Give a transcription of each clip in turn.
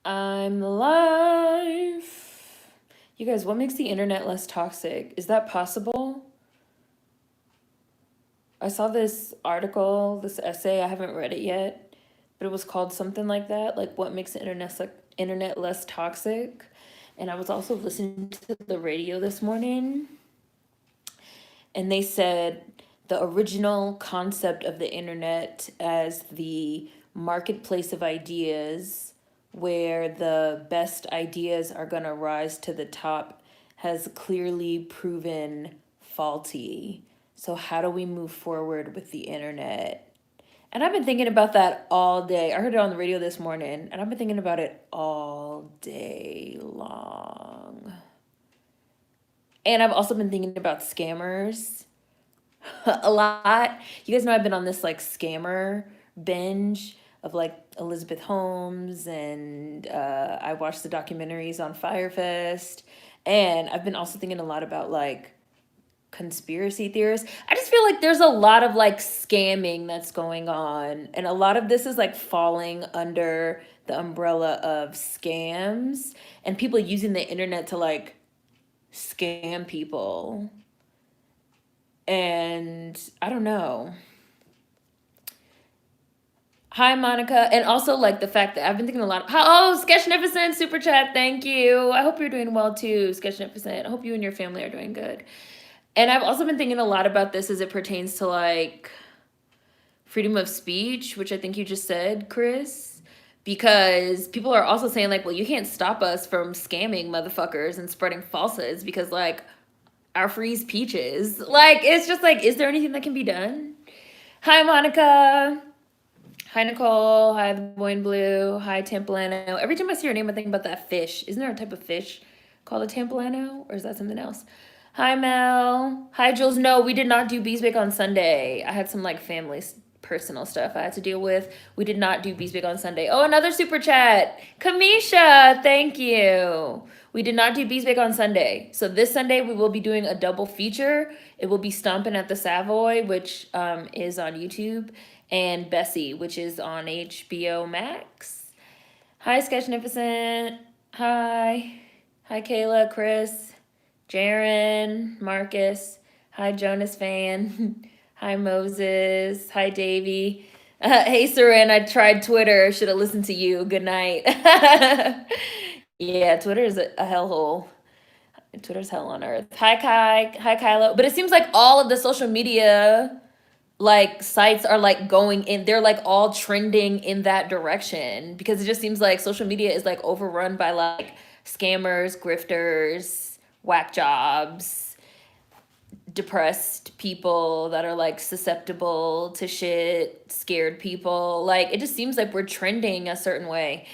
I'm live. You guys, what makes the internet less toxic? Is that possible? I saw this article, this essay, I haven't read it yet, but it was called something like that, like what makes the internet less toxic. And I was also listening to the radio this morning, and they said the original concept of the internet as the marketplace of ideas where the best ideas are going to rise to the top has clearly proven faulty. So how do we move forward with the internet? And I've been thinking about that all day. I heard it on the radio this morning, and I've been thinking about it all day long. And I've also been thinking about scammers a lot. You guys know I've been on this like scammer binge of like Elizabeth Holmes, and I watched the documentaries on Firefest. And I've been also thinking a lot about like conspiracy theorists. I just feel like there's a lot of like scamming that's going on, and a lot of this is like falling under the umbrella of scams and people using the internet to like scam people. And I don't know. Hi, Monica. And also, like, the fact that I've been thinking a lot of, oh, Sketchnificent super chat. Thank you. I hope you're doing well too, Sketchnificent. I hope you and your family are doing good. And I've also been thinking a lot about this as it pertains to like freedom of speech, which I think you just said, Chris, because people are also saying like, well, you can't stop us from scamming motherfuckers and spreading falsehoods because like our freeze peaches. Like, it's just like, is there anything that can be done? Hi, Monica. Hi, Nicole. Hi, the boy in blue. Hi, Templano. Every time I see your name, I think about that fish. Isn't there a type of fish called a Templano? Or is that something else? Hi, Mel. Hi, Jules. No, we did not do Bees Bake on Sunday. I had some like family personal stuff I had to deal with. We did not do Bees Bake on Sunday. Oh, another super chat. Kamisha, thank you. We did not do Bees Bake on Sunday. So this Sunday we will be doing a double feature. It will be Stompin' at the Savoy, which is on YouTube, and Bessie, which is on HBO Max. Hi, Sketchnificent. Hi. Hi, Kayla, Chris, Jaren, Marcus. Hi, Jonas fan. Hi, Moses. Hi, Davy. Hey, Seren, I tried Twitter. Should have listened to you. Good night. Yeah, Twitter is a hellhole. Twitter's hell on earth. Hi, Kai. Hi, Kylo. But it seems like all of the social media like sites are like going in, they're like all trending in that direction because it just seems like social media is like overrun by like scammers, grifters, whack jobs, depressed people that are like susceptible to shit, scared people. Like, it just seems like we're trending a certain way.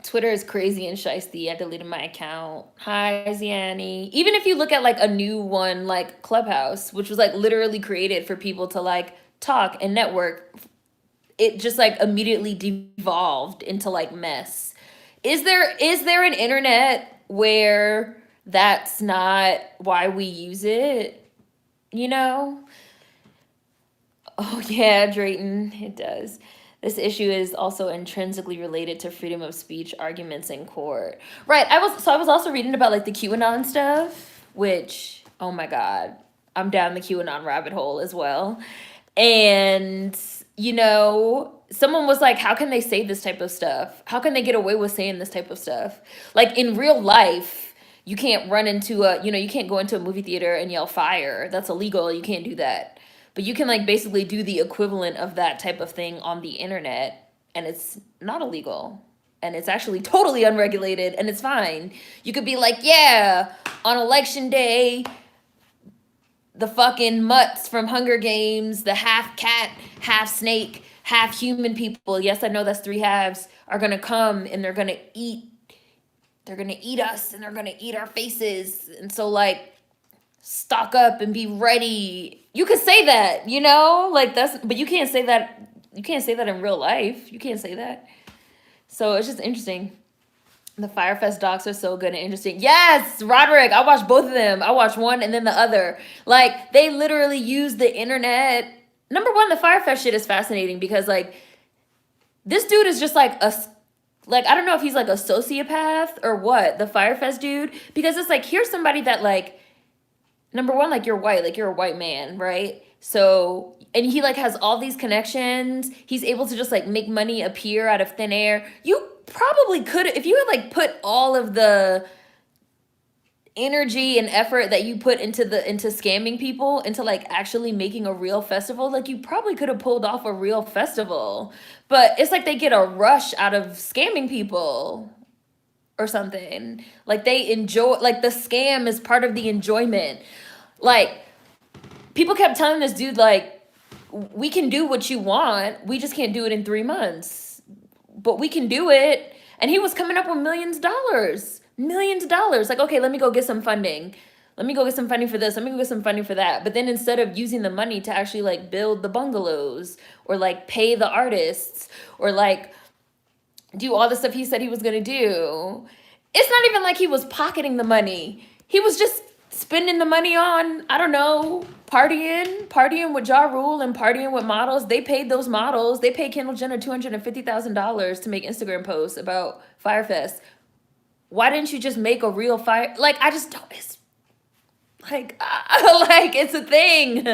Twitter is crazy and shiesty. I deleted my account. Hi, Ziani. Even if you look at like a new one like Clubhouse, which was like literally created for people to like talk and network, it just like immediately devolved into like mess. Is there an internet where that's not why we use it? You know? Oh yeah, Drayton, it does. This issue is also intrinsically related to freedom of speech arguments in court. Right. I was also reading about like the QAnon stuff, which, oh my God, I'm down the QAnon rabbit hole as well. And you know, someone was like, how can they say this type of stuff? How can they get away with saying this type of stuff? Like in real life, you can't run into you can't go into a movie theater and yell fire. That's illegal. You can't do that. But you can like basically do the equivalent of that type of thing on the internet, and it's not illegal. And it's actually totally unregulated, and it's fine. You could be like, yeah, on election day, the fucking mutts from Hunger Games, the half cat, half snake, half human people, yes, I know that's three halves, are gonna come and they're gonna eat us and they're gonna eat our faces. And so like, stock up and be ready. You could say that, like but you can't say that. You can't say that in real life. You can't say that. So it's just interesting. The Firefest docs are so good and interesting. Yes, Roderick, I watched both of them. I watched one and then the other. Like, they literally use the internet. Number one, the Firefest shit is fascinating because like this dude is just like like, I don't know if he's like a sociopath or what, the Firefest dude, because it's like, here's somebody that like, number one, like you're white, like you're a white man, right? So, and he like has all these connections. He's able to just like make money appear out of thin air. You probably could, if you had like put all of the energy and effort that you put into scamming people into like actually making a real festival, like you probably could have pulled off a real festival. But it's like they get a rush out of scamming people or something. Like they enjoy, like the scam is part of the enjoyment. Like people kept telling this dude like, we can do what you want, we just can't do it in 3 months, but we can do it. And he was coming up with millions of dollars. Like, okay, let me go get some funding. Let me go get some funding for this. Let me go get some funding for that. But then instead of using the money to actually like build the bungalows or like pay the artists or like do all the stuff he said he was going to do, it's not even like he was pocketing the money. He was just spending the money on, I don't know, partying with Ja Rule and partying with models. They paid those models. They paid Kendall Jenner $250,000 to make Instagram posts about Firefest. Why didn't you just make a real fire? Like, I just don't, it's like, like it's a thing.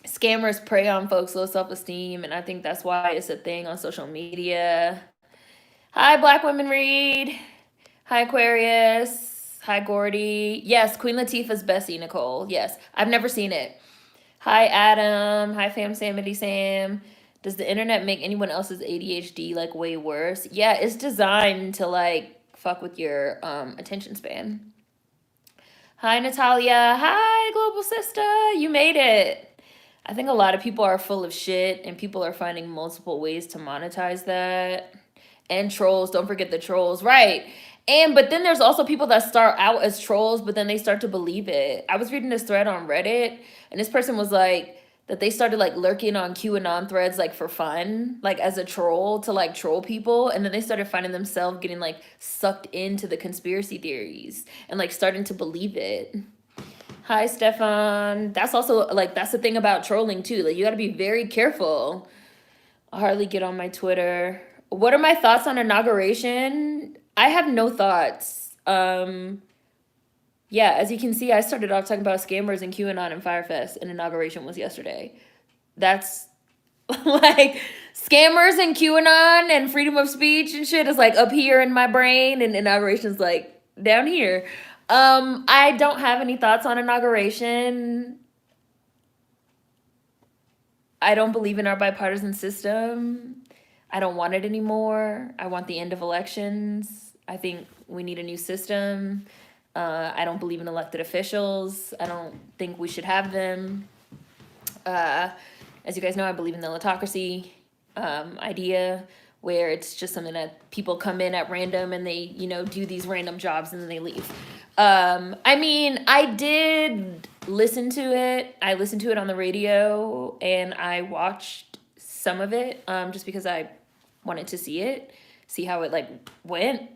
Scammers prey on folks' low self-esteem, and I think that's why it's a thing on social media. Hi, Black Women Read. Hi, Aquarius. Hi, Gordy. Yes, Queen Latifah's Bessie, Nicole. Yes, I've never seen it. Hi, Adam. Hi, Fam Samity Sam. Does the internet make anyone else's ADHD like way worse? Yeah, it's designed to like fuck with your attention span. Hi, Natalia. Hi, Global Sister. You made it. I think a lot of people are full of shit and people are finding multiple ways to monetize that. And trolls, don't forget the trolls, right? But then there's also people that start out as trolls, but then they start to believe it. I was reading this thread on Reddit, and this person was like, that they started like lurking on QAnon threads like for fun, like as a troll to like troll people. And then they started finding themselves getting like sucked into the conspiracy theories and like starting to believe it. Hi, Stefan. That's also like, that's the thing about trolling too. Like you gotta be very careful. I hardly get on my Twitter. What are my thoughts on inauguration? I have no thoughts. Yeah, as you can see, I started off talking about scammers and QAnon and Firefest, and inauguration was yesterday. That's like scammers and QAnon and freedom of speech and shit is like up here in my brain, and inauguration's like down here. I don't have any thoughts on inauguration. I don't believe in our bipartisan system. I don't want it anymore. I want the end of elections. I think we need a new system. I don't believe in elected officials. I don't think we should have them. As you guys know, I believe in the autocracy idea, where it's just something that people come in at random and they, you know, do these random jobs and then they leave. I mean, I did listen to it. I listened to it on the radio and I watched some of it just because I wanted to see how it like went.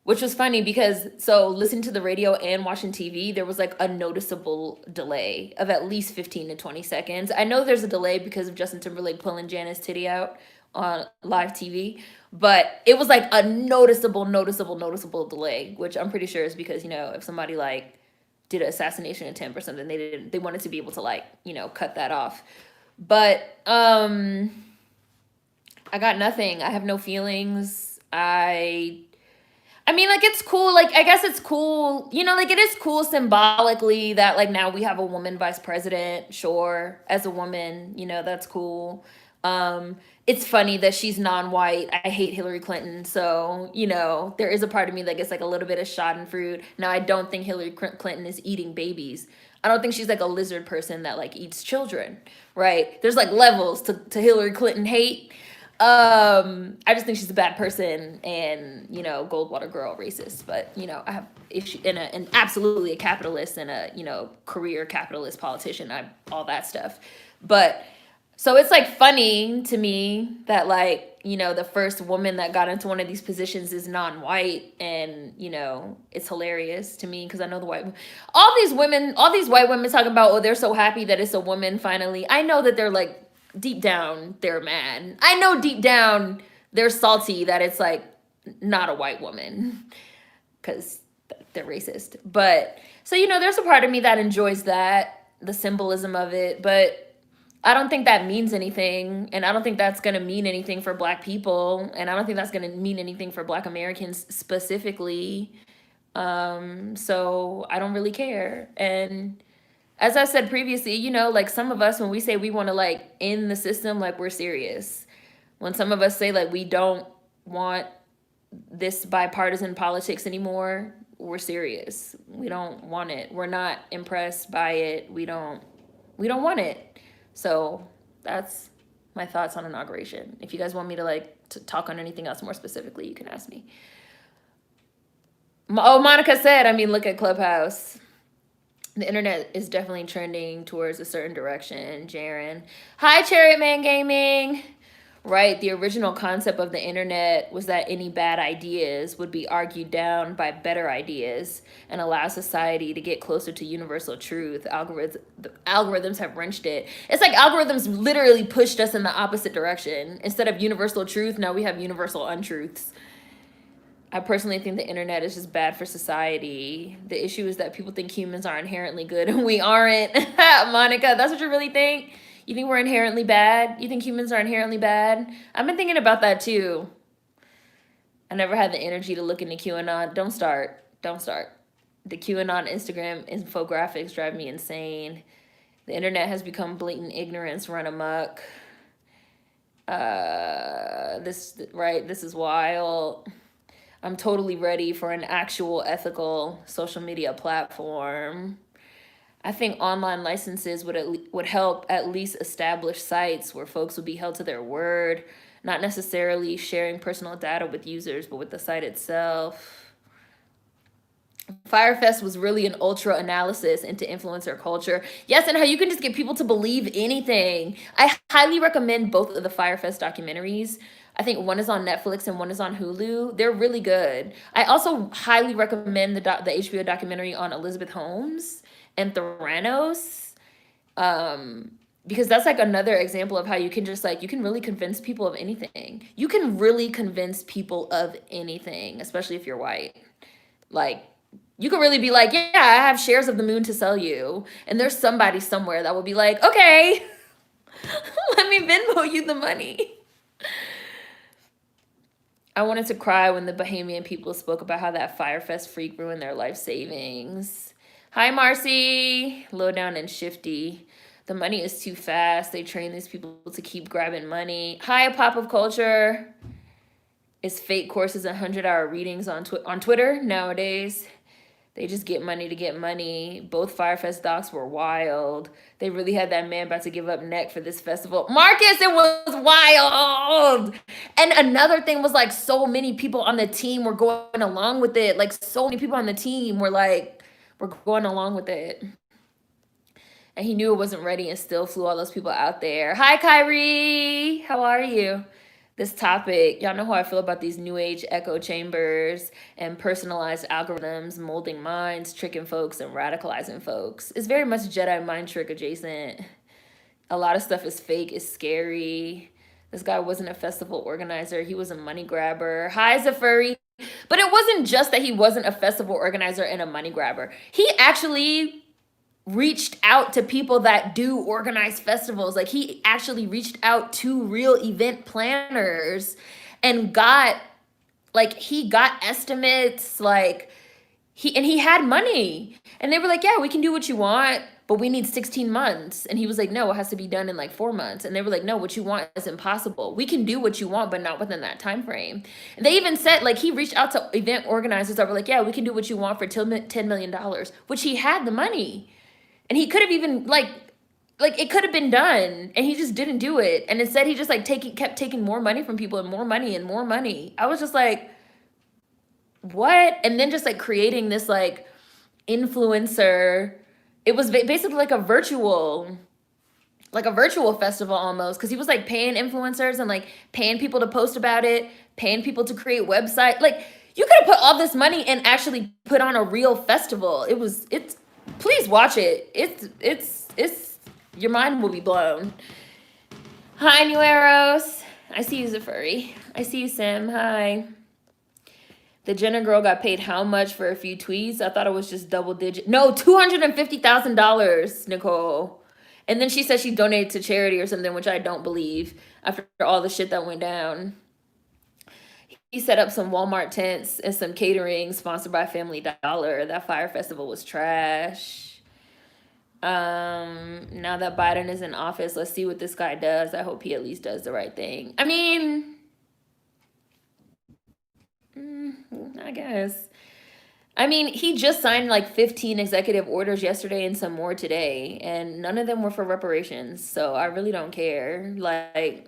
Which was funny because, so listening to the radio and watching TV, there was like a noticeable delay of at least 15 to 20 seconds. I know there's a delay because of Justin Timberlake pulling Janice titty out on live TV, but it was like a noticeable delay, which I'm pretty sure is because, you know, if somebody like did an assassination attempt or something, they wanted to be able to like, you know, cut that off. But I got nothing. I have no feelings. I mean, like, it's cool. Like, I guess it's cool. You know, like, it is cool symbolically that, like, now we have a woman vice president. Sure. As a woman, you know, that's cool. It's funny that she's non-white. I hate Hillary Clinton. So, you know, there is a part of me that gets, like, a little bit of schadenfreude. Now, I don't think Hillary Clinton is eating babies. I don't think she's, like, a lizard person that, like, eats children, right? There's, like, levels to Hillary Clinton hate. I just think she's a bad person and, you know, Goldwater girl racist, but, you know, I have issue and absolutely a capitalist and a, you know, career capitalist politician, all that stuff. But so it's like funny to me that, like, you know, the first woman that got into one of these positions is non-white, and, you know, it's hilarious to me because I know all these white women talking about, oh, they're so happy that it's a woman finally. I know that they're like, deep down they're mad. I know deep down they're salty that it's like not a white woman because they're racist. But so, you know, there's a part of me that enjoys that, the symbolism of it, but I don't think that means anything. And I don't think that's going to mean anything for Black people. And I don't think that's going to mean anything for Black Americans specifically. So I don't really care. And as I said previously, you know, like some of us, when we say we want to like end the system, like we're serious. When some of us say like we don't want this bipartisan politics anymore, we're serious. We don't want it. We're not impressed by it. We don't want it. So that's my thoughts on inauguration. If you guys want me to like to talk on anything else more specifically, you can ask me. Oh, Monica said, I mean, look at Clubhouse. The internet is definitely trending towards a certain direction, Jaren. Hi, Chariot Man Gaming. Right, the original concept of the internet was that any bad ideas would be argued down by better ideas and allow society to get closer to universal truth. Algorithms have wrenched it. It's like algorithms literally pushed us in the opposite direction. Instead of universal truth, now we have universal untruths. I personally think the internet is just bad for society. The issue is that people think humans are inherently good and we aren't. Monica, that's what you really think? You think we're inherently bad? You think humans are inherently bad? I've been thinking about that too. I never had the energy to look into QAnon. Don't start. The QAnon Instagram infographics drive me insane. The internet has become blatant ignorance run amok. This is wild. I'm totally ready for an actual ethical social media platform. I think online licenses would help at least establish sites where folks would be held to their word, not necessarily sharing personal data with users, but with the site itself. Firefest was really an ultra analysis into influencer culture. Yes, and how you can just get people to believe anything. I highly recommend both of the Firefest documentaries. I think one is on Netflix and one is on Hulu. They're really good. I also highly recommend the HBO documentary on Elizabeth Holmes and Theranos, because that's like another example of how you can just like, you can really convince people of anything. You can really convince people of anything, especially if you're white. Like, you could really be like, yeah, I have shares of the moon to sell you. And there's somebody somewhere that will be like, okay, let me Venmo you the money. I wanted to cry when the Bahamian people spoke about how that Firefest freak ruined their life savings. Hi, Marcy. Low down and shifty. The money is too fast. They train these people to keep grabbing money. Hi, Pop of Culture. It's fake courses and 100-hour readings on Twitter nowadays. They just get money to get money. Both Firefest docs were wild. They really had that man about to give up neck for this festival. Marcus, it was wild. And another thing was like so many people on the team were going along with it. Like so many people on the team were like, we're going along with it. And he knew it wasn't ready and still flew all those people out there. Hi, Kyrie. How are you? This topic, y'all know how I feel about these new age echo chambers and personalized algorithms molding minds, tricking folks and radicalizing folks. It's very much Jedi mind trick adjacent. A lot of stuff is fake, it's scary. This guy wasn't a festival organizer, he was a money grabber. Hi, Zafuri. But it wasn't just that he wasn't a festival organizer and a money grabber. He actually reached out to people that do organize festivals. Like he actually reached out to real event planners and got estimates, like he had money. And they were like, yeah, we can do what you want, but we need 16 months. And he was like, no, it has to be done in like 4 months. And they were like, no, what you want is impossible. We can do what you want, but not within that time frame. And they even said, like, he reached out to event organizers that were like, yeah, we can do what you want for $10 million, which he had the money. And he could have even like it could have been done, and he just didn't do it. And instead he just like kept taking more money from people and more money and more money. I was just like, what? And then just like creating this like influencer. It was basically like a virtual festival almost, because he was like paying influencers and like paying people to post about it, paying people to create websites. Like you could have put all this money and actually put on a real festival. It's please watch it. It's your mind will be blown. Hi, New Eros. I see you, Zafuri. I see you, Sim. Hi. The Jenner girl got paid how much for a few tweets? I thought it was just double digit. No, $250,000, Nicole. And then she said she donated to charity or something, which I don't believe after all the shit that went down. He set up some Walmart tents and some catering sponsored by Family Dollar. That fire festival was trash. Now that Biden is in office, let's see what this guy does. I hope he at least does the right thing. I mean, I guess. I mean, he just signed like 15 executive orders yesterday and some more today, and none of them were for reparations. So I really don't care. Like,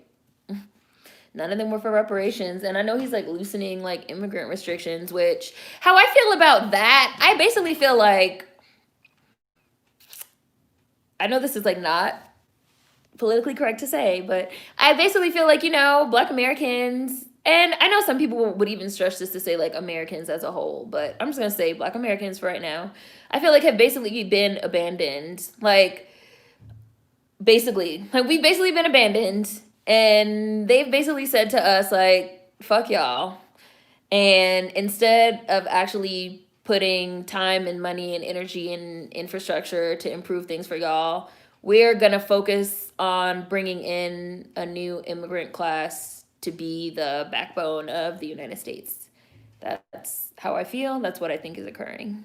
none of them were for reparations. And I know he's like loosening like immigrant restrictions, which, how I feel about that, I basically feel like, I know this is like not politically correct to say, but I basically feel like, Black Americans, and I know some people would even stretch this to say like Americans as a whole, but I'm just gonna say Black Americans for right now, I feel like have basically been abandoned. Like, we've basically been abandoned, and they've basically said to us, like, fuck y'all. And instead of actually putting time and money and energy and infrastructure to improve things for y'all, we're going to focus on bringing in a new immigrant class to be the backbone of the United States. That's how I feel. That's what I think is occurring.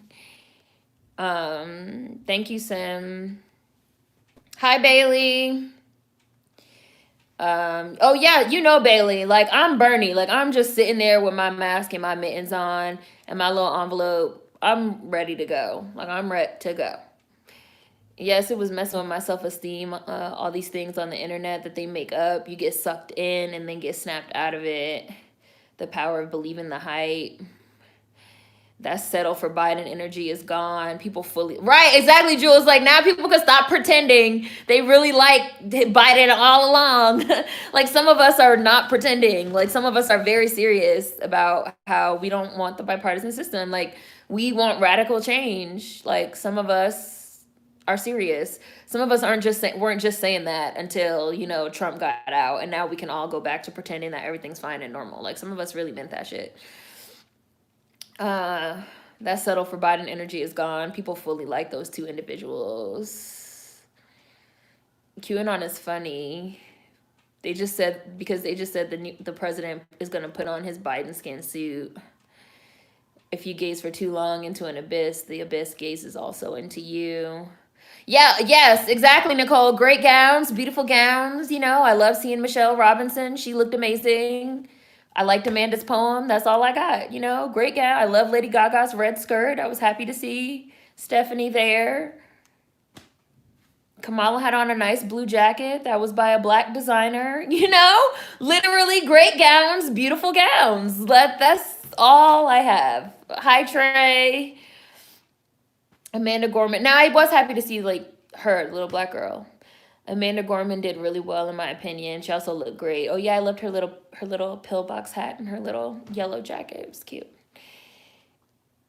Thank you, Sim. Hi, Bailey. Oh yeah, Bailey. Like, I'm Bernie. Like, I'm just sitting there with my mask and my mittens on and my little envelope. I'm ready to go. Like, I'm ready to go. Yes, it was messing with my self-esteem. All these things on the internet that they make up, you get sucked in and then get snapped out of it. The power of believing the hype. That settle for Biden energy is gone. People fully right, exactly, Jules. Like, now people can stop pretending they really like Biden all along. Like, some of us are not pretending. Like, some of us are very serious about how we don't want the bipartisan system. Like, we want radical change. Like, some of us are serious. Some of us weren't just saying that until Trump got out, and now we can all go back to pretending that everything's fine and normal. Like, some of us really meant that shit. That settle for Biden energy is gone. People fully like those two individuals. QAnon is funny. They just said the president is going to put on his Biden skin suit. If you gaze for too long into an abyss, the abyss gazes also into you. Yeah, yes, exactly, Nicole. Great gowns, beautiful gowns. I love seeing Michelle Robinson. She looked amazing. I liked Amanda's poem. That's all I got. Great gown. I love Lady Gaga's red skirt. I was happy to see Stephanie there. Kamala had on a nice blue jacket that was by a Black designer. Literally great gowns, beautiful gowns. That's all I have. Hi, Trey. Amanda Gorman. Now, I was happy to see like her little Black girl. Amanda Gorman did really well in my opinion. She also looked great. Oh yeah, I loved her little pillbox hat and her little yellow jacket. It was cute.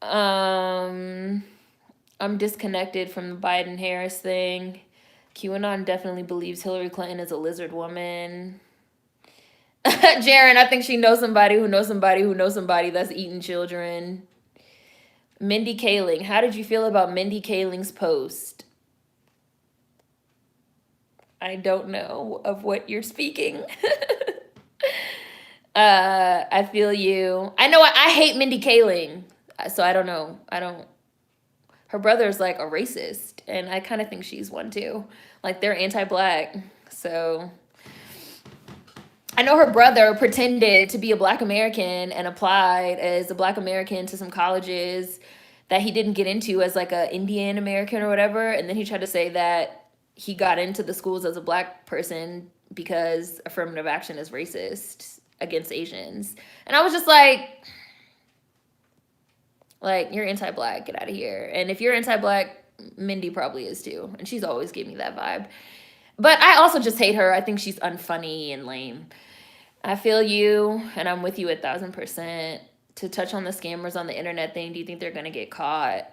I'm disconnected from the Biden Harris thing. QAnon definitely believes Hillary Clinton is a lizard woman. Jaren, I think she knows somebody who knows somebody who knows somebody that's eating children. Mindy Kaling. How did you feel about Mindy Kaling's post? I don't know of what you're speaking. I feel you. I know I hate Mindy Kaling, so I don't know. Her brother's like a racist, and I kind of think she's one too. Like, they're anti-Black, so I know her brother pretended to be a Black American and applied as a Black American to some colleges that he didn't get into as like a Indian American or whatever, and then he tried to say that he got into the schools as a Black person because affirmative action is racist against Asians. And I was just like, you're anti-Black, get out of here. And if you're anti-Black, Mindy probably is too, and she's always gave me that vibe. But I also just hate her. I think she's unfunny and lame. I feel you, and I'm with you 1,000%. To touch on the scammers on the internet thing, do you think they're gonna get caught?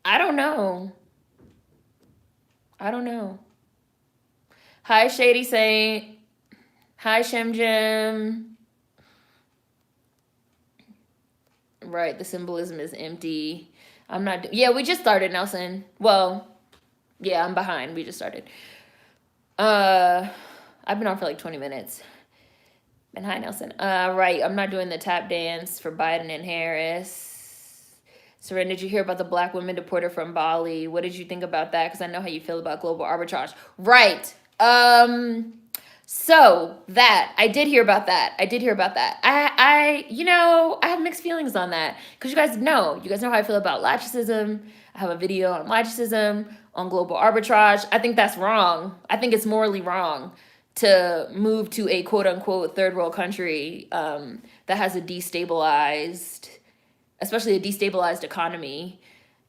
I don't know. Hi, Shady Saint. Hi, Shem Jim. Right, the symbolism is empty. I'm not. Yeah, we just started, Nelson. Well, yeah, I'm behind. We just started. I've been on for like 20 minutes. And hi, Nelson. Right, I'm not doing the tap dance for Biden and Harris. Seren, did you hear about the black women deported from Bali? What did you think about that? Because I know how you feel about global arbitrage. Right. So that I did hear about that. I have mixed feelings on that because you guys know how I feel about lachicism. I have a video on lachicism, on global arbitrage. I think that's wrong. I think it's morally wrong to move to a quote unquote third world country that has especially a destabilized economy,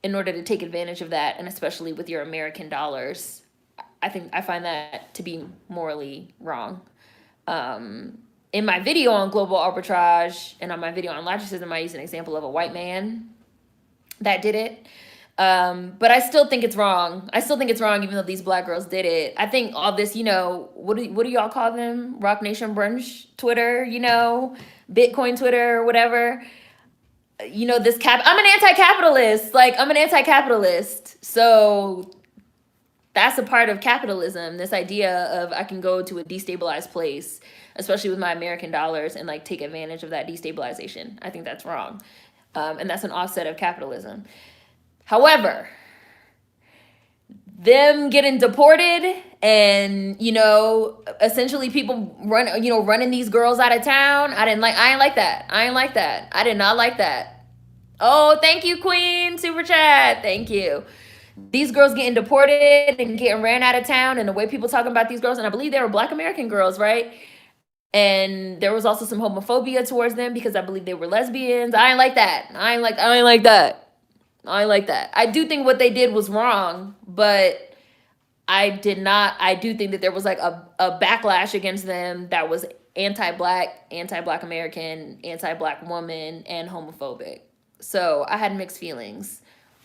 in order to take advantage of that, and especially with your American dollars. I find that to be morally wrong. In my video on global arbitrage and on my video on lachicism, I use an example of a white man that did it. But I still think it's wrong. Even though these black girls did it. I think all this, what do y'all call them? Rock Nation Brunch Twitter, Bitcoin Twitter or whatever. I'm an anti-capitalist. So that's a part of capitalism, this idea of I can go to a destabilized place, especially with my American dollars, and like take advantage of that destabilization. I think that's wrong. And that's an offset of capitalism. However, them getting deported and, essentially people running these girls out of town, I ain't like that. I did not like that. Oh, thank you, Queen. Super chat. Thank you. These girls getting deported and getting ran out of town, and the way people talking about these girls, and I believe they were black American girls, right? And there was also some homophobia towards them because I believe they were lesbians. I ain't like that. I do think what they did was wrong, but I do think that there was like a backlash against them that was anti-black American, anti-black woman, and homophobic. So I had mixed feelings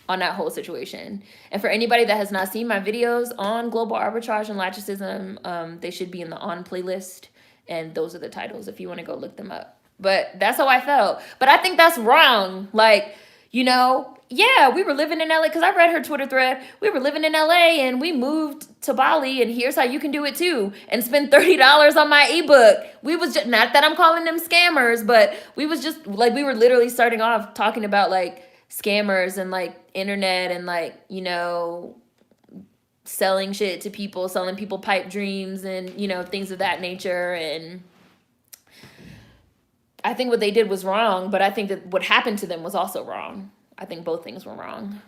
on that whole situation. And for anybody that has not seen my videos on global arbitrage and lachicism, they should be in the on playlist, and those are the titles if you want to go look them up. But that's how I felt. But I think that's wrong. Like, yeah, we were living in LA, because I read her Twitter thread. We were living in LA and we moved to Bali, and here's how you can do it too, and spend $30 on my ebook. We was just, not that I'm calling them scammers, but we was just like, we were literally starting off talking about like scammers and like internet and like, selling shit to people, selling people pipe dreams and, things of that nature. And I think what they did was wrong, but I think that what happened to them was also wrong. I think both things were wrong.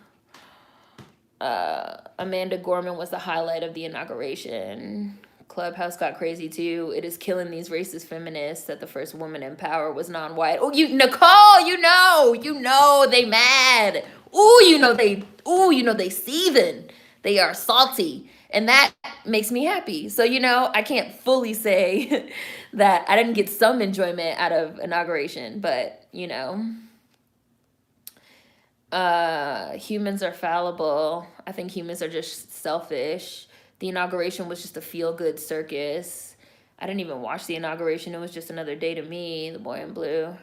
Amanda Gorman was the highlight of the inauguration. Clubhouse got crazy too. It is killing these racist feminists that the first woman in power was non-white. Oh, Nicole, they mad. They seething. They are salty. And that makes me happy. So, I can't fully say that I didn't get some enjoyment out of inauguration, but, humans are fallible. I think humans are just selfish. The inauguration was just a feel-good circus. I didn't even watch the inauguration. It was just another day to me, the boy in blue.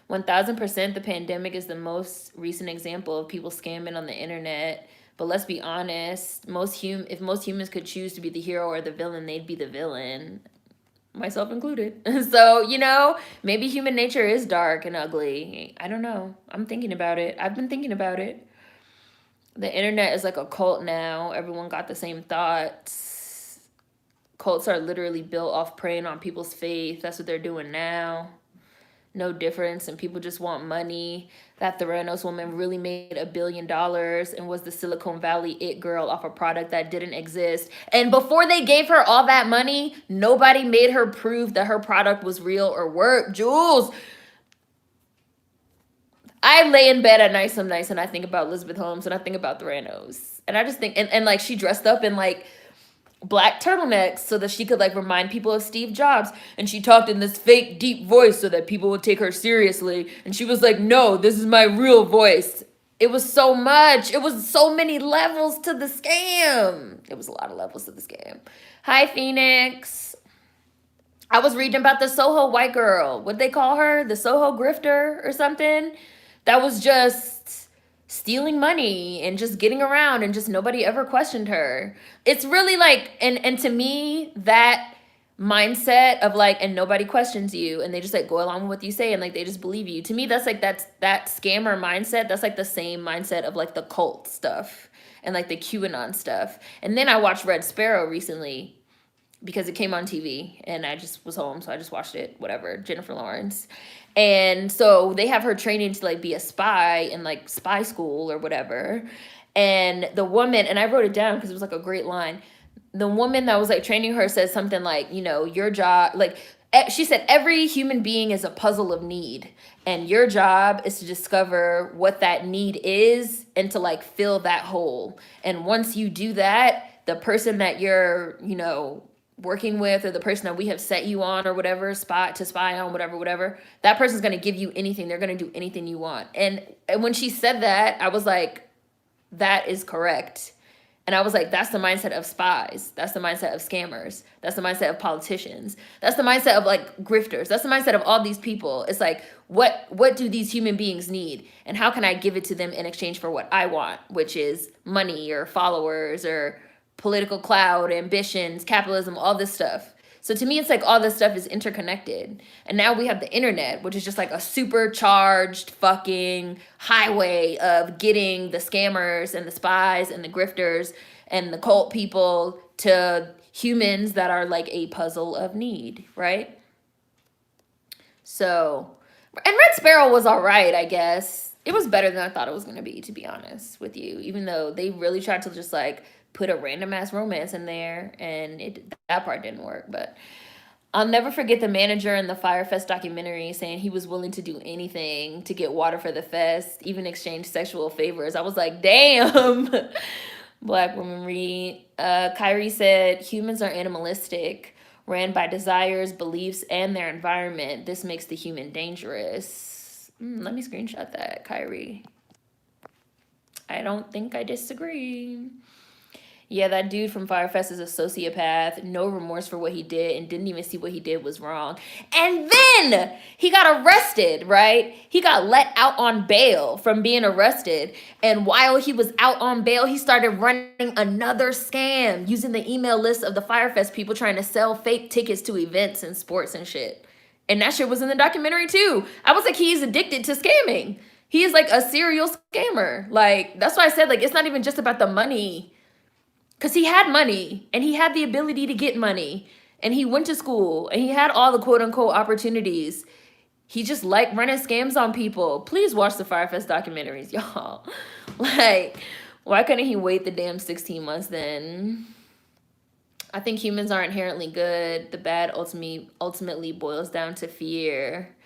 1000%, the pandemic is the most recent example of people scamming on the internet. But let's be honest, if most humans could choose to be the hero or the villain, they'd be the villain, myself included. So, maybe human nature is dark and ugly. I don't know. I'm thinking about it. I've been thinking about it. The internet is like a cult now. Everyone got the same thoughts. Cults are literally built off preying on people's faith. That's what they're doing now. No difference, and people just want money. That Theranos woman really made $1 billion and was the Silicon Valley it girl off a product that didn't exist. And before they gave her all that money, nobody made her prove that her product was real or work. Jules, I lay in bed at night some nights and I think about Elizabeth Holmes and I think about Theranos. And I just think, and like she dressed up in like black turtlenecks so that she could like remind people of Steve Jobs, and she talked in this fake deep voice so that people would take her seriously, and she was like, no, this is my real voice. It was so much. It was so many levels to the scam. It was a lot of levels to the scam. Hi, Phoenix. I was reading about the Soho white girl. What they call her? The Soho grifter or something? That was just stealing money and just getting around and just nobody ever questioned her. It's really like and to me that mindset of like and nobody questions you and they just like go along with what you say and like they just believe you. To me that's like that scammer mindset. That's like the same mindset of like the cult stuff and like the QAnon stuff. And then I watched Red Sparrow recently because it came on TV and I just was home, so I just watched it, whatever, Jennifer Lawrence. And so they have her training to like be a spy in like spy school or whatever. And the woman, and I wrote it down because it was like a great line. The woman that was like training her said something like, you know, your job, like she said, every human being is a puzzle of need. And your job is to discover what that need is and to like fill that hole. And once you do that, the person that you're, you know, working with or the person that we have set you on or whatever spot to spy on, whatever, that person's going to give you anything. They're going to do anything you want. And when she said that, I was like, that is correct. And I was like, that's the mindset of spies. That's the mindset of scammers. That's the mindset of politicians. That's the mindset of like grifters. That's the mindset of all these people. It's like, what do these human beings need? And how can I give it to them in exchange for what I want, which is money or followers or political clout, ambitions, capitalism, all this stuff. So to me, it's like all this stuff is interconnected. And now we have the internet, which is just like a supercharged fucking highway of getting the scammers and the spies and the grifters and the cult people to humans that are like a puzzle of need, right? So, and Red Sparrow was all right, I guess. It was better than I thought it was going to be honest with you, even though they really tried to just like put a random ass romance in there and that part didn't work. But I'll never forget the manager in the Fyre Fest documentary saying he was willing to do anything to get water for the fest, even exchange sexual favors. I was like, damn. Black woman read. Kyrie said, humans are animalistic, ran by desires, beliefs, and their environment. This makes the human dangerous. Let me screenshot that, Kyrie. I don't think I disagree. Yeah, that dude from Fyre Fest is a sociopath, no remorse for what he did, and didn't even see what he did was wrong. And then he got arrested, right? He got let out on bail from being arrested. And while he was out on bail, he started running another scam using the email list of the Fyre Fest people trying to sell fake tickets to events and sports and shit. And that shit was in the documentary too. I was like, he's addicted to scamming. He is like a serial scammer. Like, that's why I said, like, it's not even just about the money. Because he had money and he had the ability to get money and he went to school and he had all the quote unquote opportunities. He just liked running scams on people. Please watch the Fyre Fest documentaries, y'all. Like, why couldn't he wait the damn 16 months then? I think humans are inherently good. The bad ultimately boils down to fear.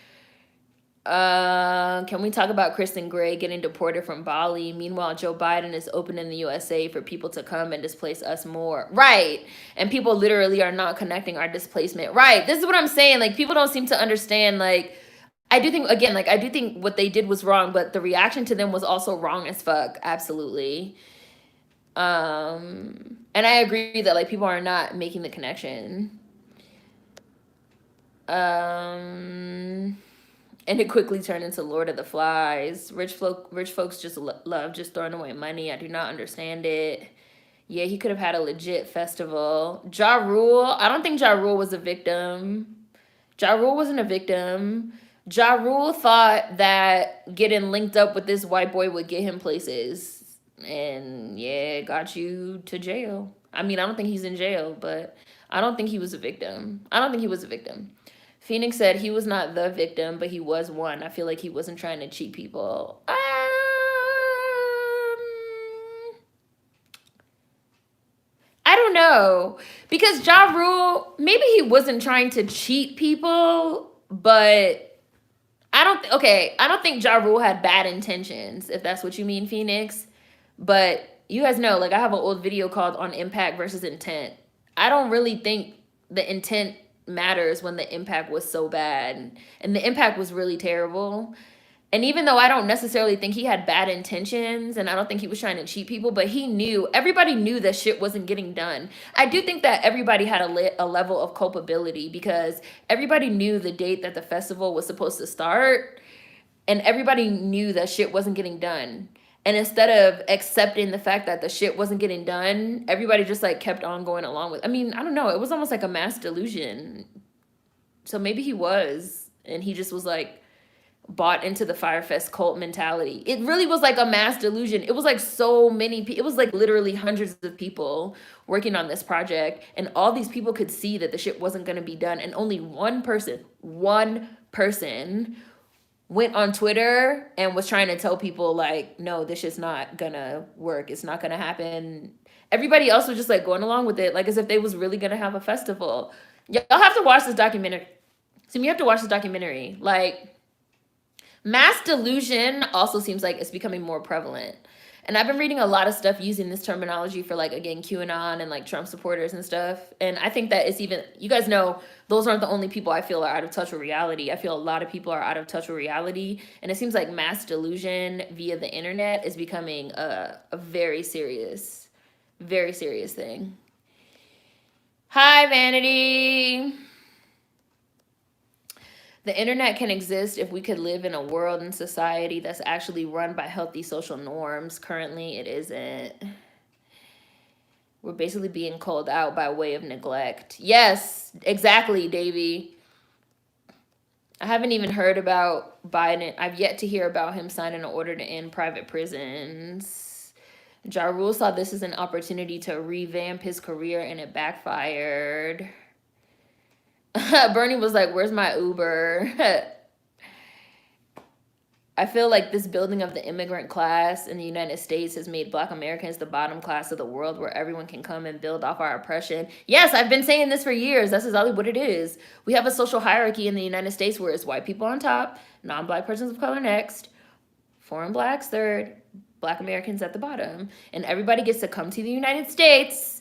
Can we talk about Kristen Gray getting deported from Bali? Meanwhile, Joe Biden is opening the USA for people to come and displace us more. Right. And people literally are not connecting our displacement. Right. This is what I'm saying. Like, people don't seem to understand. Like, I do think, again, like, I do think what they did was wrong, but the reaction to them was also wrong as fuck. Absolutely. And I agree that, like, people are not making the connection. And it quickly turned into Lord of the Flies. Rich folks just love just throwing away money. I do not understand it. Yeah, he could have had a legit festival. Ja Rule. I don't think Ja Rule was a victim. Ja Rule wasn't a victim. Ja Rule thought that getting linked up with this white boy would get him places. And yeah, it got you to jail. I mean, I don't think he's in jail, but I don't think he was a victim. Phoenix said he was not the victim, but he was one. I feel like he wasn't trying to cheat people. I don't know. Because Ja Rule, maybe he wasn't trying to cheat people, but I don't think Ja Rule had bad intentions, if that's what you mean, Phoenix. But you guys know, like, I have an old video called On Impact versus Intent. I don't really think the intent matters when the impact was so bad, and the impact was really terrible. And even though I don't necessarily think he had bad intentions and I don't think he was trying to cheat people, but he knew, everybody knew that shit wasn't getting done. I do think that everybody had a level of culpability because everybody knew the date that the festival was supposed to start and everybody knew that shit wasn't getting done. And instead of accepting the fact that the shit wasn't getting done, everybody just like kept on going along with. I mean, I don't know. It was almost like a mass delusion. So maybe he was, and he just was like bought into the Firefest cult mentality. It really was like a mass delusion. It was like so many people. It was like literally hundreds of people working on this project, and all these people could see that the shit wasn't going to be done. And only one person went on Twitter and was trying to tell people like, no, this shit's not gonna work. It's not gonna happen. Everybody else was just like going along with it, like as if they was really gonna have a festival. Y'all have to watch this documentary. So you have to watch this documentary. Like, mass delusion also seems like it's becoming more prevalent. And I've been reading a lot of stuff using this terminology for like, again, QAnon and like Trump supporters and stuff. And I think that it's even, you guys know, those aren't the only people I feel are out of touch with reality. I feel a lot of people are out of touch with reality. And it seems like mass delusion via the internet is becoming a very serious thing. Hi, Vanity. The internet can exist if we could live in a world and society that's actually run by healthy social norms. Currently, it isn't. We're basically being called out by way of neglect. Yes, exactly, Davey. I haven't even heard about Biden. I've yet to hear about him signing an order to end private prisons. Ja Rule saw this as an opportunity to revamp his career, and it backfired. Bernie was like, where's my Uber? I feel like this building of the immigrant class in the United States has made Black Americans the bottom class of the world, where everyone can come and build off our oppression. Yes, I've been saying this for years. That's exactly what it is. We have a social hierarchy in the United States where it's white people on top, non-Black persons of color next, foreign Blacks third, Black Americans at the bottom. And everybody gets to come to the United States.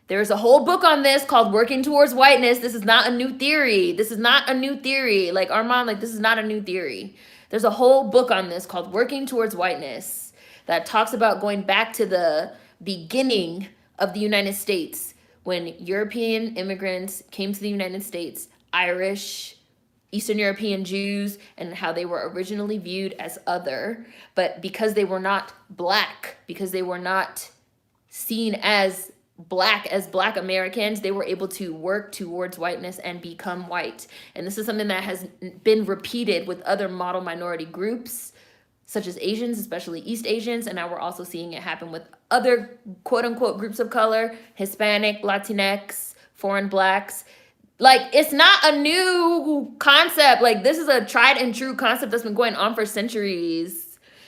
There's a whole book on this called Working Towards Whiteness. This is not a new theory. This is not a new theory. Like, Armand, like, this is not a new theory. There's a whole book on this called Working Towards Whiteness that talks about going back to the beginning of the United States when European immigrants came to the United States, Irish, Eastern European Jews, and how they were originally viewed as other. But because they were not Black, because they were not seen as Black Americans, they were able to work towards whiteness and become white. And this is something that has been repeated with other model minority groups, such as Asians, especially East Asians. And now we're also seeing it happen with other quote unquote groups of color, Hispanic, Latinx, foreign Blacks. Like, it's not a new concept. Like, this is a tried and true concept that's been going on for centuries.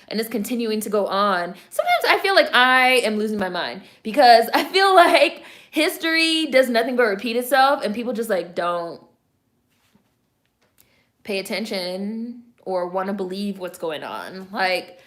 And it's continuing to go on. Sometimes I feel like I am losing my mind because I feel like history does nothing but repeat itself and people just like don't pay attention or want to believe what's going on. Like,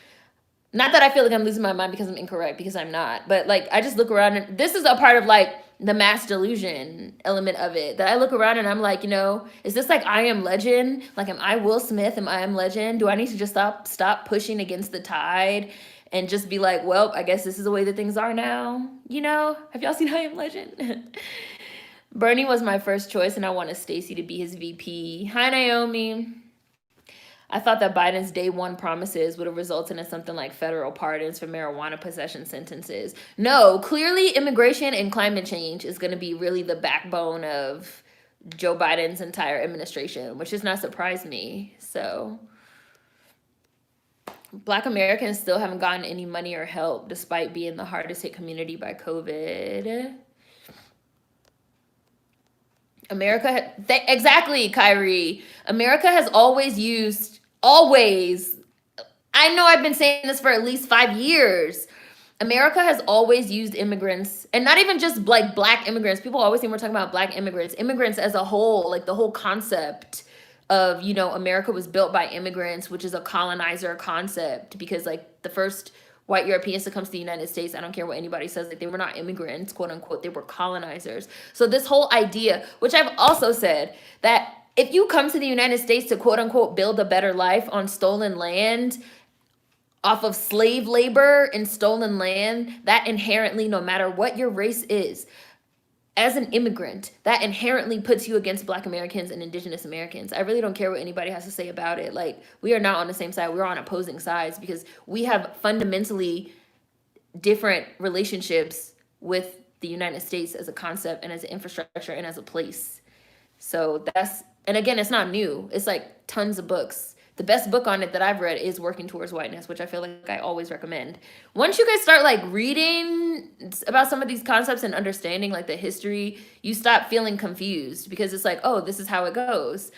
not that I feel like I'm losing my mind because I'm incorrect, because I'm not. But like, I just look around and this is a part of like the mass delusion element of it, that I look around and I'm like, you know, is this like I Am Legend? Like, am I Will Smith? Am I Am Legend? Do I need to just stop pushing against the tide and just be like, well, I guess this is the way that things are now? You know, have y'all seen I Am Legend? Bernie was my first choice and I wanted Stacey to be his VP. Hi, Naomi. I thought that Biden's day one promises would have resulted in something like federal pardons for marijuana possession sentences. No, clearly immigration and climate change is going to be really the backbone of Joe Biden's entire administration, which does not surprise me. So, Black Americans still haven't gotten any money or help despite being the hardest hit community by COVID. America, exactly, Kyrie. America has always, I know I've been saying this for at least 5 years. America has always used immigrants, and not even just like Black immigrants. People always think we're talking about Black immigrants. Immigrants as a whole, like the whole concept of, you know, America was built by immigrants, which is a colonizer concept, because like the first white Europeans to come to the United States, I don't care what anybody says, like they were not immigrants, quote unquote, they were colonizers. So this whole idea, which I've also said, that if you come to the United States to quote unquote build a better life on stolen land, off of slave labor and stolen land, that inherently, no matter what your race is, as an immigrant, that inherently puts you against Black Americans and Indigenous Americans. I really don't care what anybody has to say about it. Like, we are not on the same side. We're on opposing sides because we have fundamentally different relationships with the United States as a concept and as an infrastructure and as a place. So that's, and again, it's not new. It's like tons of books. The best book on it that I've read is Working Towards Whiteness, which I feel like I always recommend. Once you guys start like reading about some of these concepts and understanding like the history, you stop feeling confused because it's like, oh, this is how it goes.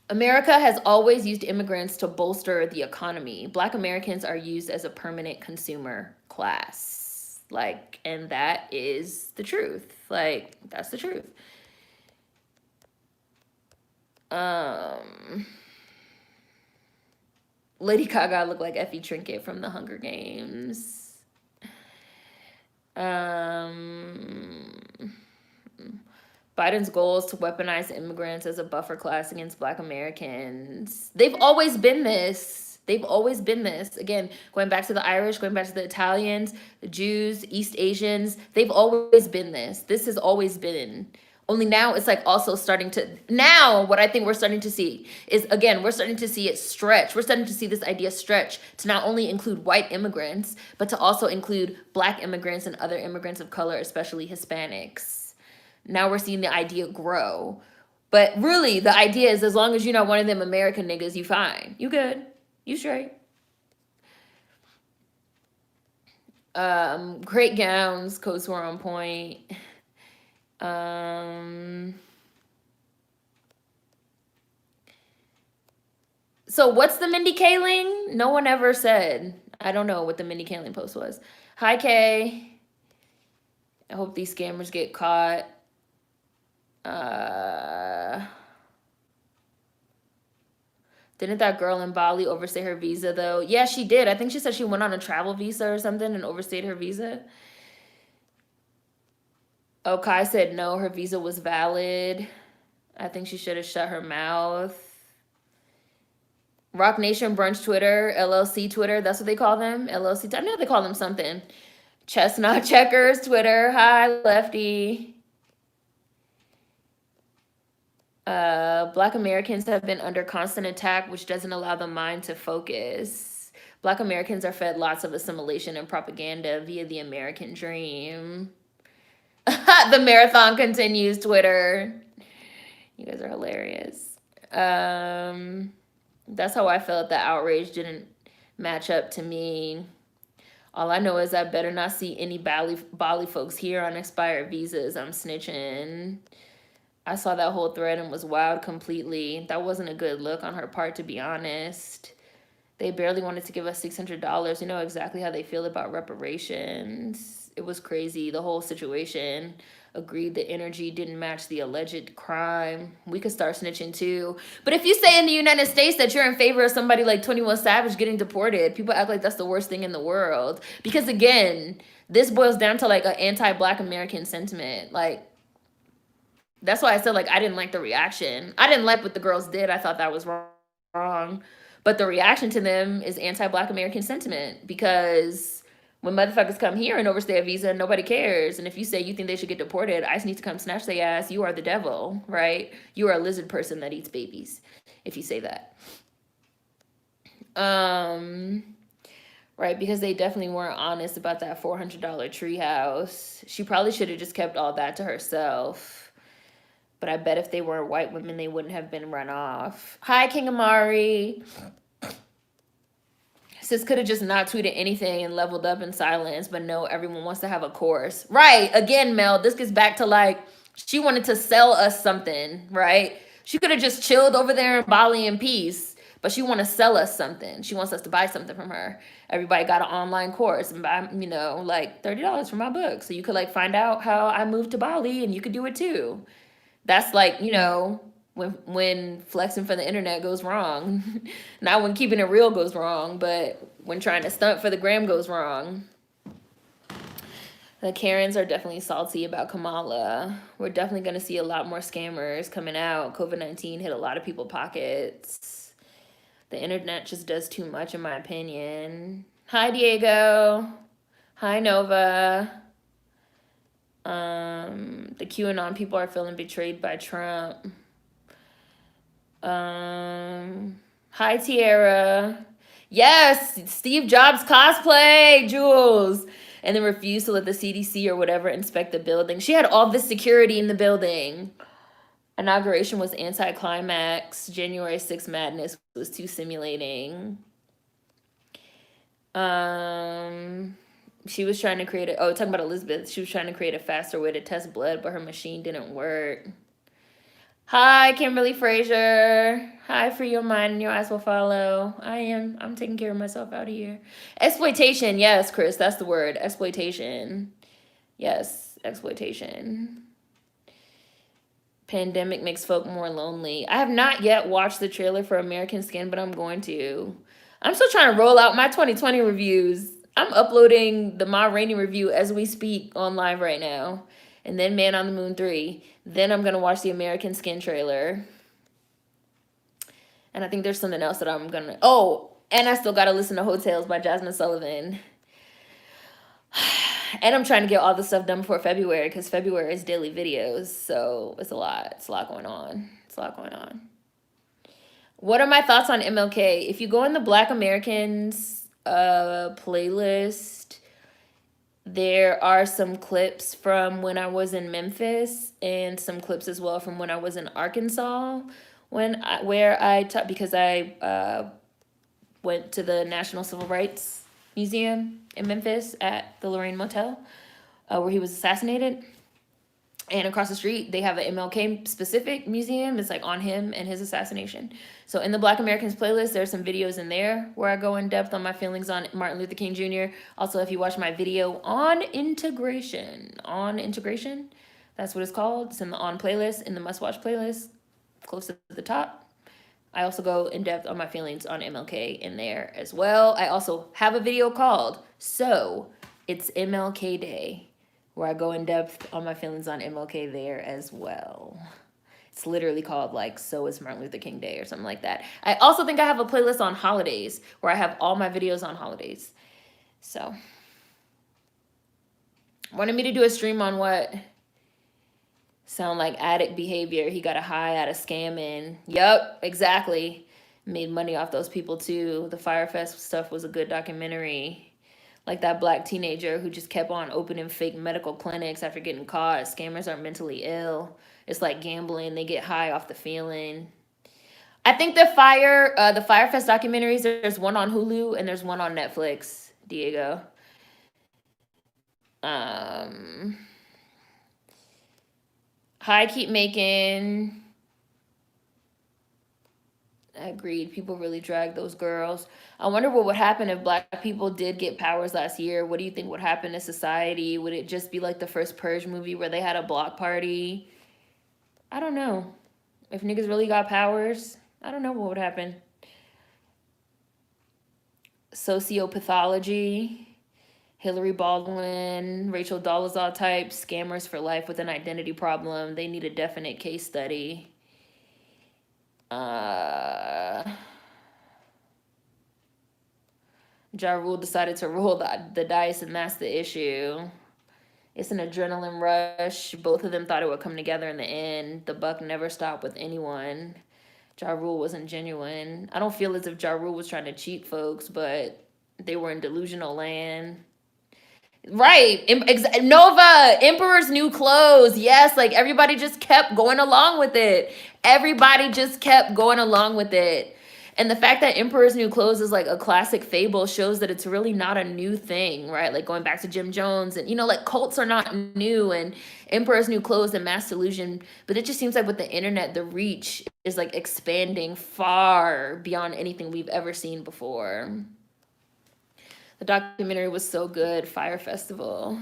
America has always used immigrants to bolster the economy. Black Americans are used as a permanent consumer class. Like, and that is the truth. Like, that's the truth. Lady Gaga looked like Effie Trinket from the Hunger Games. Biden's goal is to weaponize immigrants as a buffer class against Black Americans. They've always been this. They've always been this. Again, going back to the Irish, going back to the Italians, the Jews, East Asians, they've always been this. This has always been. Only now it's like also starting to, now what I think we're starting to see is, again, we're starting to see it stretch. We're starting to see this idea stretch to not only include white immigrants, but to also include Black immigrants and other immigrants of color, especially Hispanics. Now we're seeing the idea grow. But really, the idea is as long as you're not one of them American niggas, you fine. You good. You straight. Great gowns, coats were on point. So what's the Mindy Kaling? No one ever said. I don't know what the Mindy Kaling post was. Hi, Kay. I hope these scammers get caught. Didn't that girl in Bali overstay her visa, though? Yeah, she did. I think she said she went on a travel visa or something and overstayed her visa. Oh, Kai said no, her visa was valid. I think she should have shut her mouth. Rock Nation Brunch Twitter, LLC Twitter, that's what they call them. LLC, I know they call them something. Chestnut Checkers Twitter, hi, Lefty. Black Americans have been under constant attack, which doesn't allow the mind to focus. Black Americans are fed lots of assimilation and propaganda via the American dream. The marathon continues, Twitter. You guys are hilarious. That's how I felt. The outrage didn't match up to me. All I know is I better not see any Bali folks here on expired visas. I'm snitching. I saw that whole thread and was wowed completely. That wasn't a good look on her part, to be honest. They barely wanted to give us $600. You know exactly how they feel about reparations. It was crazy, the whole situation. Agreed the energy didn't match the alleged crime. We could start snitching too. But if you say in the United States that you're in favor of somebody like 21 Savage getting deported, people act like that's the worst thing in the world. Because again, this boils down to like an anti-Black American sentiment. Like, that's why I said, like, I didn't like the reaction. I didn't like what the girls did. I thought that was wrong. But the reaction to them is anti-Black American sentiment, because when motherfuckers come here and overstay a visa, nobody cares. And if you say you think they should get deported, ICE needs to come snatch their ass. You are the devil, right? You are a lizard person that eats babies, if you say that. Right, because they definitely weren't honest about that $400 treehouse. She probably should have just kept all that to herself. But I bet if they were white women, they wouldn't have been run off. Hi, King Amari. Sis could have just not tweeted anything and leveled up in silence, but no, everyone wants to have a course. Right, again, Mel, this gets back to like, she wanted to sell us something, right? She could have just chilled over there in Bali in peace, but she want to sell us something. She wants us to buy something from her. Everybody got an online course and buy, you know, like $30 for my book. So you could like find out how I moved to Bali and you could do it too. That's like, you know, when flexing for the internet goes wrong. Not when keeping it real goes wrong, but when trying to stunt for the gram goes wrong. The Karens are definitely salty about Kamala. We're definitely going to see a lot more scammers coming out. COVID-19 hit a lot of people's pockets. The internet just does too much, in my opinion. Hi, Diego. Hi, Nova. The QAnon people are feeling betrayed by Trump. Hi, Tierra. Yes, Steve Jobs cosplay, Jules. And then refused to let the CDC or whatever inspect the building. She had all this security in the building. Inauguration was anticlimax. January 6th madness was too simulating. She was trying to create talking about Elizabeth. She was trying to create a faster way to test blood, but her machine didn't work. Hi, Kimberly Frazier. Hi, free your mind and your eyes will follow. I'm taking care of myself out here. Exploitation. Yes, Chris, that's the word. Exploitation. Yes, exploitation. Pandemic makes folk more lonely. I have not yet watched the trailer for American Skin, but I'm going to. I'm still trying to roll out my 2020 reviews. I'm uploading the Ma Rainey review as we speak on live right now. And then Man on the Moon 3. Then I'm going to watch the American Skin trailer. And I think there's something else that I'm going to... Oh, and I still got to listen to Hotels by Jasmine Sullivan. And I'm trying to get all this stuff done before February because February is daily videos. So it's a lot. It's a lot going on. It's a lot going on. What are my thoughts on MLK? If you go in the Black Americans playlist, there are some clips from when I was in Memphis and some clips as well from when I was in Arkansas where I taught because I went to the National Civil Rights Museum in Memphis at the Lorraine Motel where he was assassinated. And across the street, they have an MLK specific museum. It's like on him and his assassination. So in the Black Americans playlist, there's some videos in there where I go in depth on my feelings on Martin Luther King Jr. Also, if you watch my video on integration, that's what it's called. It's in the on playlist, in the must watch playlist, close to the top. I also go in depth on my feelings on MLK in there as well. I also have a video called So It's MLK Day, where I go in depth on my feelings on MLK there as well. It's literally called like So Is Martin Luther King Day or something like that. I also think I have a playlist on holidays where I have all my videos on holidays. So, wanted me to do a stream on what? Sound like addict behavior. He got a high out of scamming. Yep, exactly. Made money off those people too. The Firefest stuff was a good documentary. Like that black teenager who just kept on opening fake medical clinics after getting caught. Scammers are mentally ill. It's like gambling. They get high off the feeling. I think the Firefest documentaries, there's one on Hulu and there's one on Netflix, Diego. Hi, keep making. Agreed. People really drag those girls. I wonder what would happen if black people did get powers last year. What do you think would happen to society? Would it just be like the first Purge movie where they had a block party? I don't know. If niggas really got powers, I don't know what would happen. Sociopathology, Hillary Baldwin, Rachel Dolezal type, scammers for life with an identity problem. They need a definite case study. Ja Rule decided to roll the dice, and that's the issue. It's an adrenaline rush. Both of them thought it would come together in the end. The buck never stopped with anyone. Ja Rule wasn't genuine. I don't feel as if Ja Rule was trying to cheat folks, but they were in delusional land. Right. Nova, Emperor's New Clothes. Yes, like everybody just kept going along with it. Everybody just kept going along with it. And the fact that Emperor's New Clothes is like a classic fable shows that it's really not a new thing, right? Like going back to Jim Jones and, like cults are not new and Emperor's New Clothes and Mass Delusion. But it just seems like with the internet, the reach is like expanding far beyond anything we've ever seen before. The documentary was so good. Fire Festival.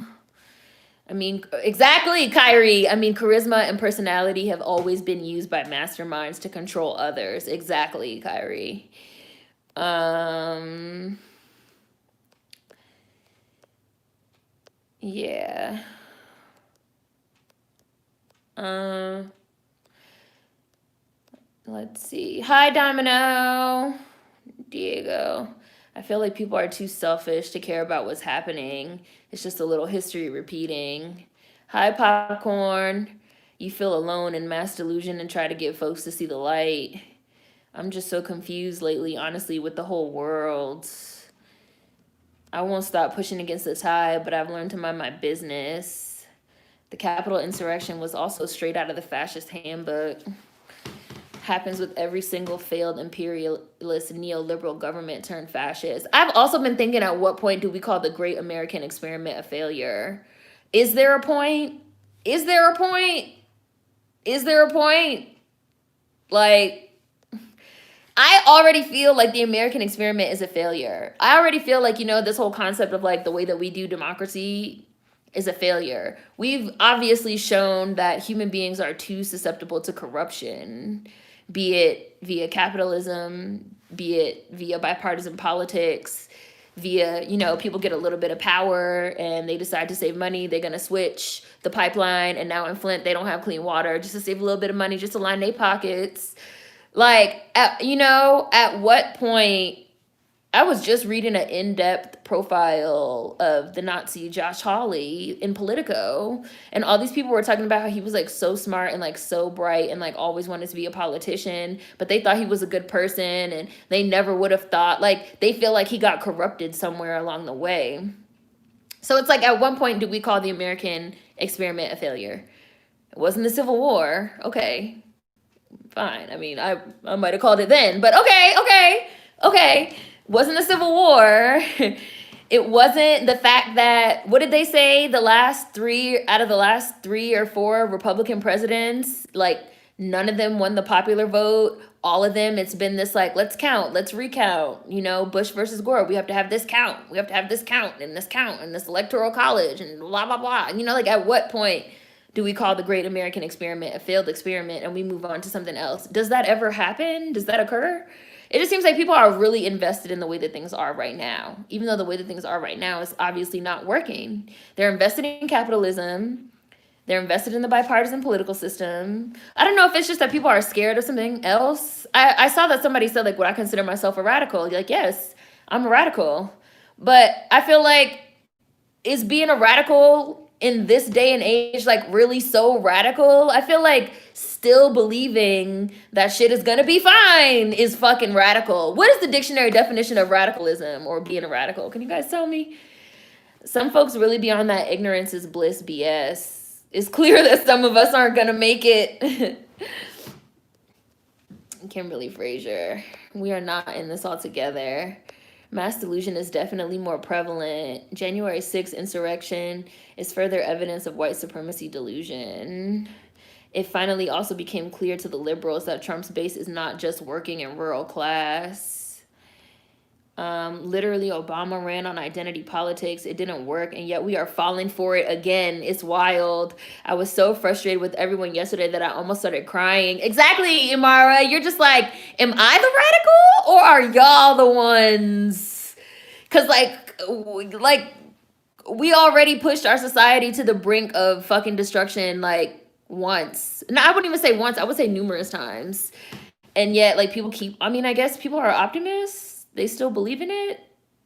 I mean, exactly, Kyrie. I mean, charisma and personality have always been used by masterminds to control others. Exactly, Kyrie. Yeah. Um, let's see. Hi, Domino. Diego. I feel like people are too selfish to care about what's happening. It's just a little history repeating. Hi, Popcorn. You feel alone in mass delusion and try to get folks to see the light. I'm just so confused lately, honestly, with the whole world. I won't stop pushing against the tide, but I've learned to mind my business. The Capitol insurrection was also straight out of the fascist handbook. Happens with every single failed imperialist neoliberal government turned fascist. I've also been thinking, at what point do we call the great American experiment a failure? Is there a point? Is there a point? Is there a point? Like, I already feel like the American experiment is a failure. I already feel like, this whole concept of like the way that we do democracy is a failure. We've obviously shown that human beings are too susceptible to corruption, be it via capitalism, be it via bipartisan politics, via, people get a little bit of power and they decide to save money. They're going to switch the pipeline. And now in Flint, they don't have clean water just to save a little bit of money, just to line their pockets. Like, at what point? I was just reading an in-depth profile of the Nazi Josh Hawley in Politico, and all these people were talking about how he was like so smart and like so bright and like always wanted to be a politician, but they thought he was a good person and they never would have thought, like, they feel like he got corrupted somewhere along the way. So it's like, at one point do we call the American experiment a failure? It wasn't the Civil War. Okay, fine. I mean, I might have called it then, but okay. Wasn't the Civil War. It wasn't the fact that, what did they say? Out of the last 3 or 4 Republican presidents, like, none of them won the popular vote. All of them, it's been this like, let's count, let's recount, Bush versus Gore. We have to have this count. We have to have this count and this electoral college and blah, blah, blah. Like, at what point do we call the great American experiment a failed experiment and we move on to something else? Does that ever happen? Does that occur? It just seems like people are really invested in the way that things are right now, even though the way that things are right now is obviously not working. They're invested in capitalism. They're invested in the bipartisan political system. I don't know if it's just that people are scared of something else. I saw that somebody said, like, would I consider myself a radical? You're like, yes, I'm a radical. But I feel like, is being a radical in this day and age like really so radical? I feel like still believing that shit is gonna be fine is fucking radical. What is the dictionary definition of radicalism or being a radical? Can you guys tell me? Some folks really be on that ignorance is bliss BS. It's clear that some of us aren't gonna make it. Kimberly Frazier, we are not in this all together. Mass delusion is definitely more prevalent. January 6th insurrection is further evidence of white supremacy delusion. It finally also became clear to the liberals that Trump's base is not just working and rural class. Literally, Obama ran on identity politics. It didn't work, and yet we are falling for it again. It's wild. I was so frustrated with everyone yesterday that I almost started crying. Exactly, Imara. You're just like, am I the radical, or are y'all the ones? Because, like, we already pushed our society to the brink of fucking destruction, like, once. No, I wouldn't even say once. I would say numerous times. And yet, like, I guess people are optimists. They still believe in it.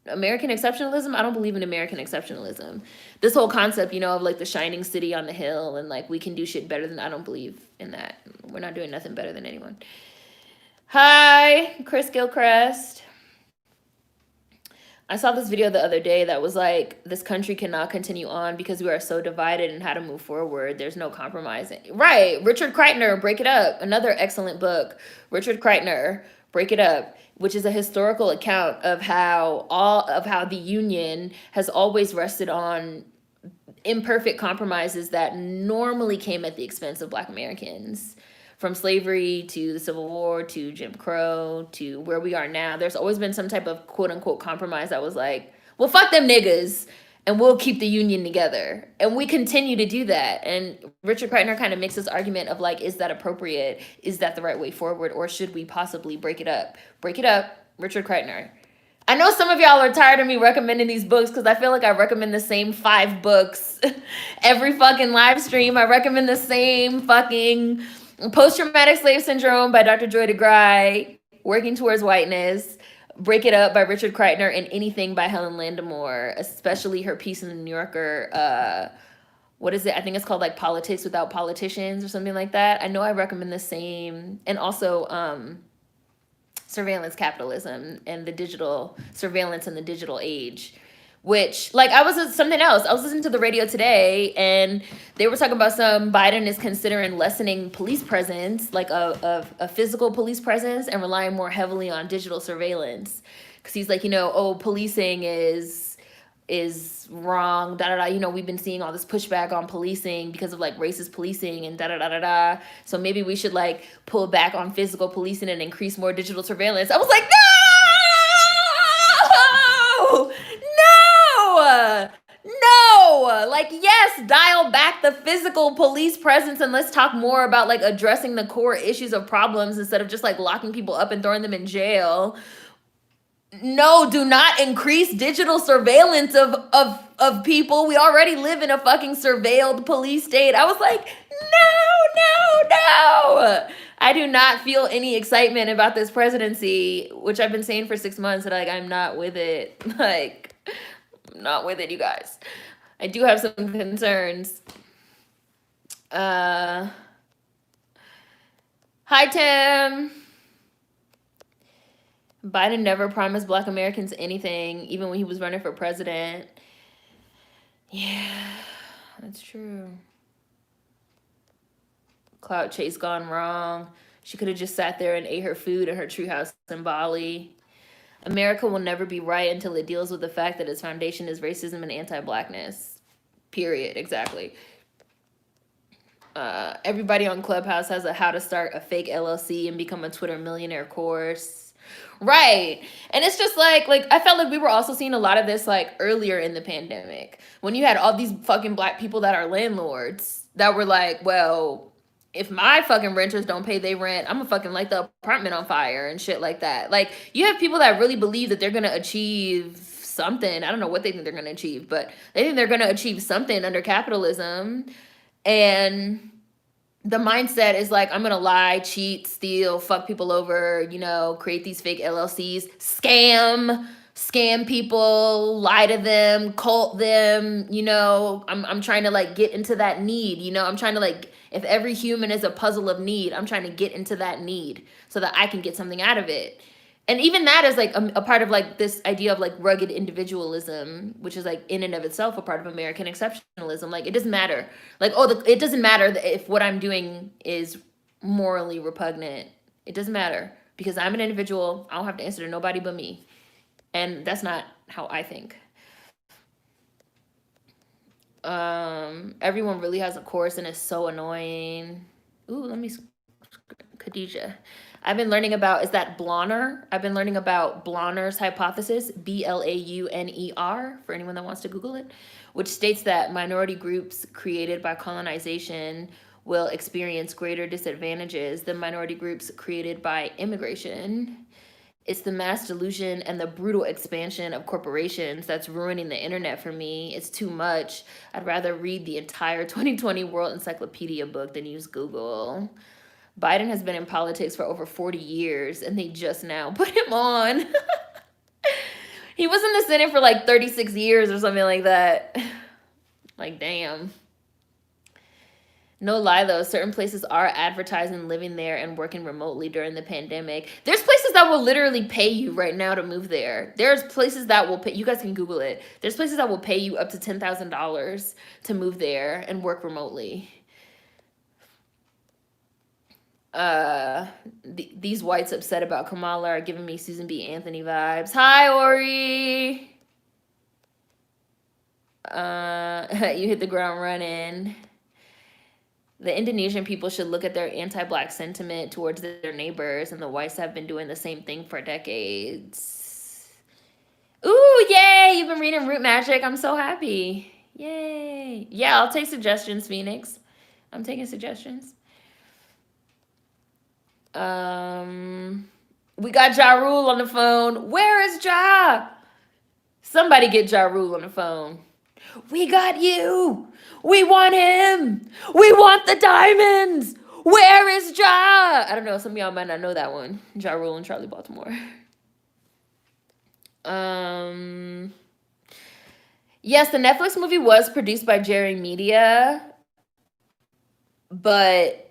American exceptionalism, I don't believe in American exceptionalism. This whole concept, of like the shining city on the hill and like we can do shit better than, I don't believe in that. We're not doing nothing better than anyone. Hi, Chris Gilchrist. I saw this video the other day that was like, this country cannot continue on because we are so divided in how to move forward. There's no compromising. Right. Richard Kreitner, Break It Up. Another excellent book. Richard Kreitner, Break It Up, which is a historical account of how the Union has always rested on imperfect compromises that normally came at the expense of Black Americans. From slavery to the Civil War to Jim Crow to where we are now, there's always been some type of quote unquote compromise that was like, well, fuck them niggas and we'll keep the Union together. And we continue to do that. And Richard Kreitner kind of makes this argument of like, is that appropriate? Is that the right way forward? Or should we possibly break it up? Break It Up, Richard Kreitner. I know some of y'all are tired of me recommending these books because I feel like I recommend the same 5 books every fucking live stream. I recommend the same fucking Post Traumatic Slave Syndrome by Dr. Joy DeGruy, Working Towards Whiteness, Break It Up by Richard Kreitner, and Anything by Helen Landemore, especially her piece in the New Yorker. What is it? I think it's called like Politics Without Politicians or something like that. I know I recommend the same. And also, surveillance capitalism and the digital surveillance in the digital age, which like I was something else. I was listening to the radio today and they were talking about some Biden is considering lessening police presence, like a physical police presence, and relying more heavily on digital surveillance. Because he's like, policing is wrong, da da da. We've been seeing all this pushback on policing because of like racist policing and da da da da da. So maybe we should like pull back on physical policing and increase more digital surveillance. I was like, no, like, yes, dial back the physical police presence and let's talk more about like addressing the core issues of problems instead of just like locking people up and throwing them in jail. No, do not increase digital surveillance of people. We already live in a fucking surveilled police state. I was like, no. I do not feel any excitement about this presidency, which I've been saying for 6 months, and like I'm not with it. Like, I'm not with it, you guys. I do have some concerns. Hi, Tim. Biden never promised Black Americans anything, even when he was running for president. Yeah, that's true. Cloud chase gone wrong. She could have just sat there and ate her food in her treehouse in Bali. America will never be right until it deals with the fact that its foundation is racism and anti-Blackness. Period. Exactly. Everybody on Clubhouse has a how to start a fake LLC and become a Twitter millionaire course. Right. And it's just like I felt like we were also seeing a lot of this like earlier in the pandemic when you had all these fucking Black people that are landlords that were like, well, if my fucking renters don't pay their rent, I'm gonna fucking light the apartment on fire and shit like that. Like, you have people that really believe that they're gonna achieve something. I don't know what they think they're gonna achieve, but they think they're gonna achieve something under capitalism. And the mindset is like, I'm gonna lie, cheat, steal, fuck people over, create these fake LLCs, scam people, lie to them, cult them, I'm trying to like get into that need, I'm trying to like, if every human is a puzzle of need, I'm trying to get into that need so that I can get something out of it. And even that is like a part of like this idea of like rugged individualism, which is like in and of itself a part of American exceptionalism. Like, it doesn't matter. Like, it doesn't matter if what I'm doing is morally repugnant. It doesn't matter because I'm an individual. I don't have to answer to nobody but me. And that's not how I think. Everyone really has a course and it's so annoying. Ooh, let me, Khadijah. I've been learning about, is that Blauner? I've been learning about Blauner's hypothesis, Blauner, for anyone that wants to Google it, which states that minority groups created by colonization will experience greater disadvantages than minority groups created by immigration. It's the mass delusion and the brutal expansion of corporations that's ruining the internet for me. It's too much. I'd rather read the entire 2020 World Encyclopedia book than use Google. Biden has been in politics for over 40 years, and they just now put him on. He was in the Senate for like 36 years or something like that. Like, damn. No lie, though, certain places are advertising living there and working remotely during the pandemic. There's places that will literally pay you right now to move there. There's places that will pay, you guys can Google it. There's places that will pay you up to $10,000 to move there and work remotely. These whites upset about Kamala are giving me Susan B. Anthony vibes. Hi, Ori. You hit the ground running. The Indonesian people should look at their anti-Black sentiment towards their neighbors, and the whites have been doing the same thing for decades. Ooh, yay! You've been reading Root Magic. I'm so happy. Yay. Yeah, I'll take suggestions, Phoenix. I'm taking suggestions. We got Ja Rule on the phone. Where is Ja? Somebody get Ja Rule on the phone. We got you. We want him. We want the diamonds. Where is Ja? I don't know. Some of y'all might not know that one. Ja Rule and Charlie Baltimore. Yes, the Netflix movie was produced by Jerry Media, but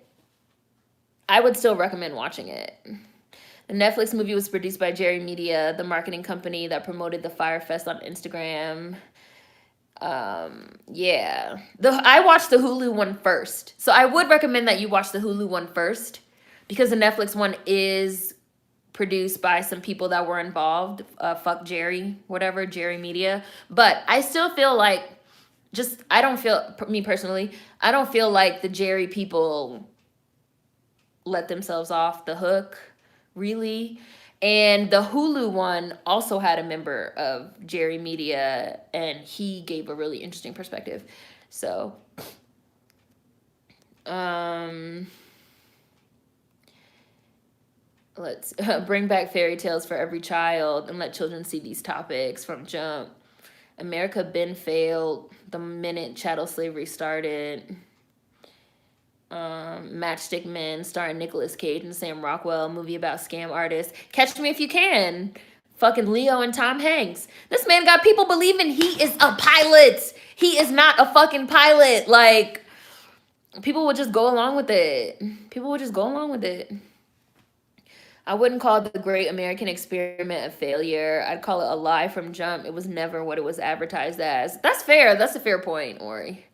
I would still recommend watching it. The Netflix movie was produced by Jerry Media, the marketing company that promoted the Fyre Fest on Instagram. Yeah. I watched the Hulu one first. So I would recommend that you watch the Hulu one first because the Netflix one is produced by some people that were involved. Fuck Jerry, whatever, Jerry Media. But I still feel like I don't feel, me personally, I don't feel like the Jerry people let themselves off the hook, really. And the Hulu one also had a member of Jerry Media, and he gave a really interesting perspective. So, let's bring back fairy tales for every child and let children see these topics from jump. America been failed the minute chattel slavery started. Matchstick Men starring Nicolas Cage and Sam Rockwell, movie about scam artists. Catch Me If You Can. Fucking Leo and Tom Hanks. This man got people believing he is a pilot. He is not a fucking pilot. Like, people would just go along with it. People would just go along with it. I wouldn't call the Great American Experiment a failure. I'd call it a lie from jump. It was never what it was advertised as. That's fair. That's a fair point, Ori.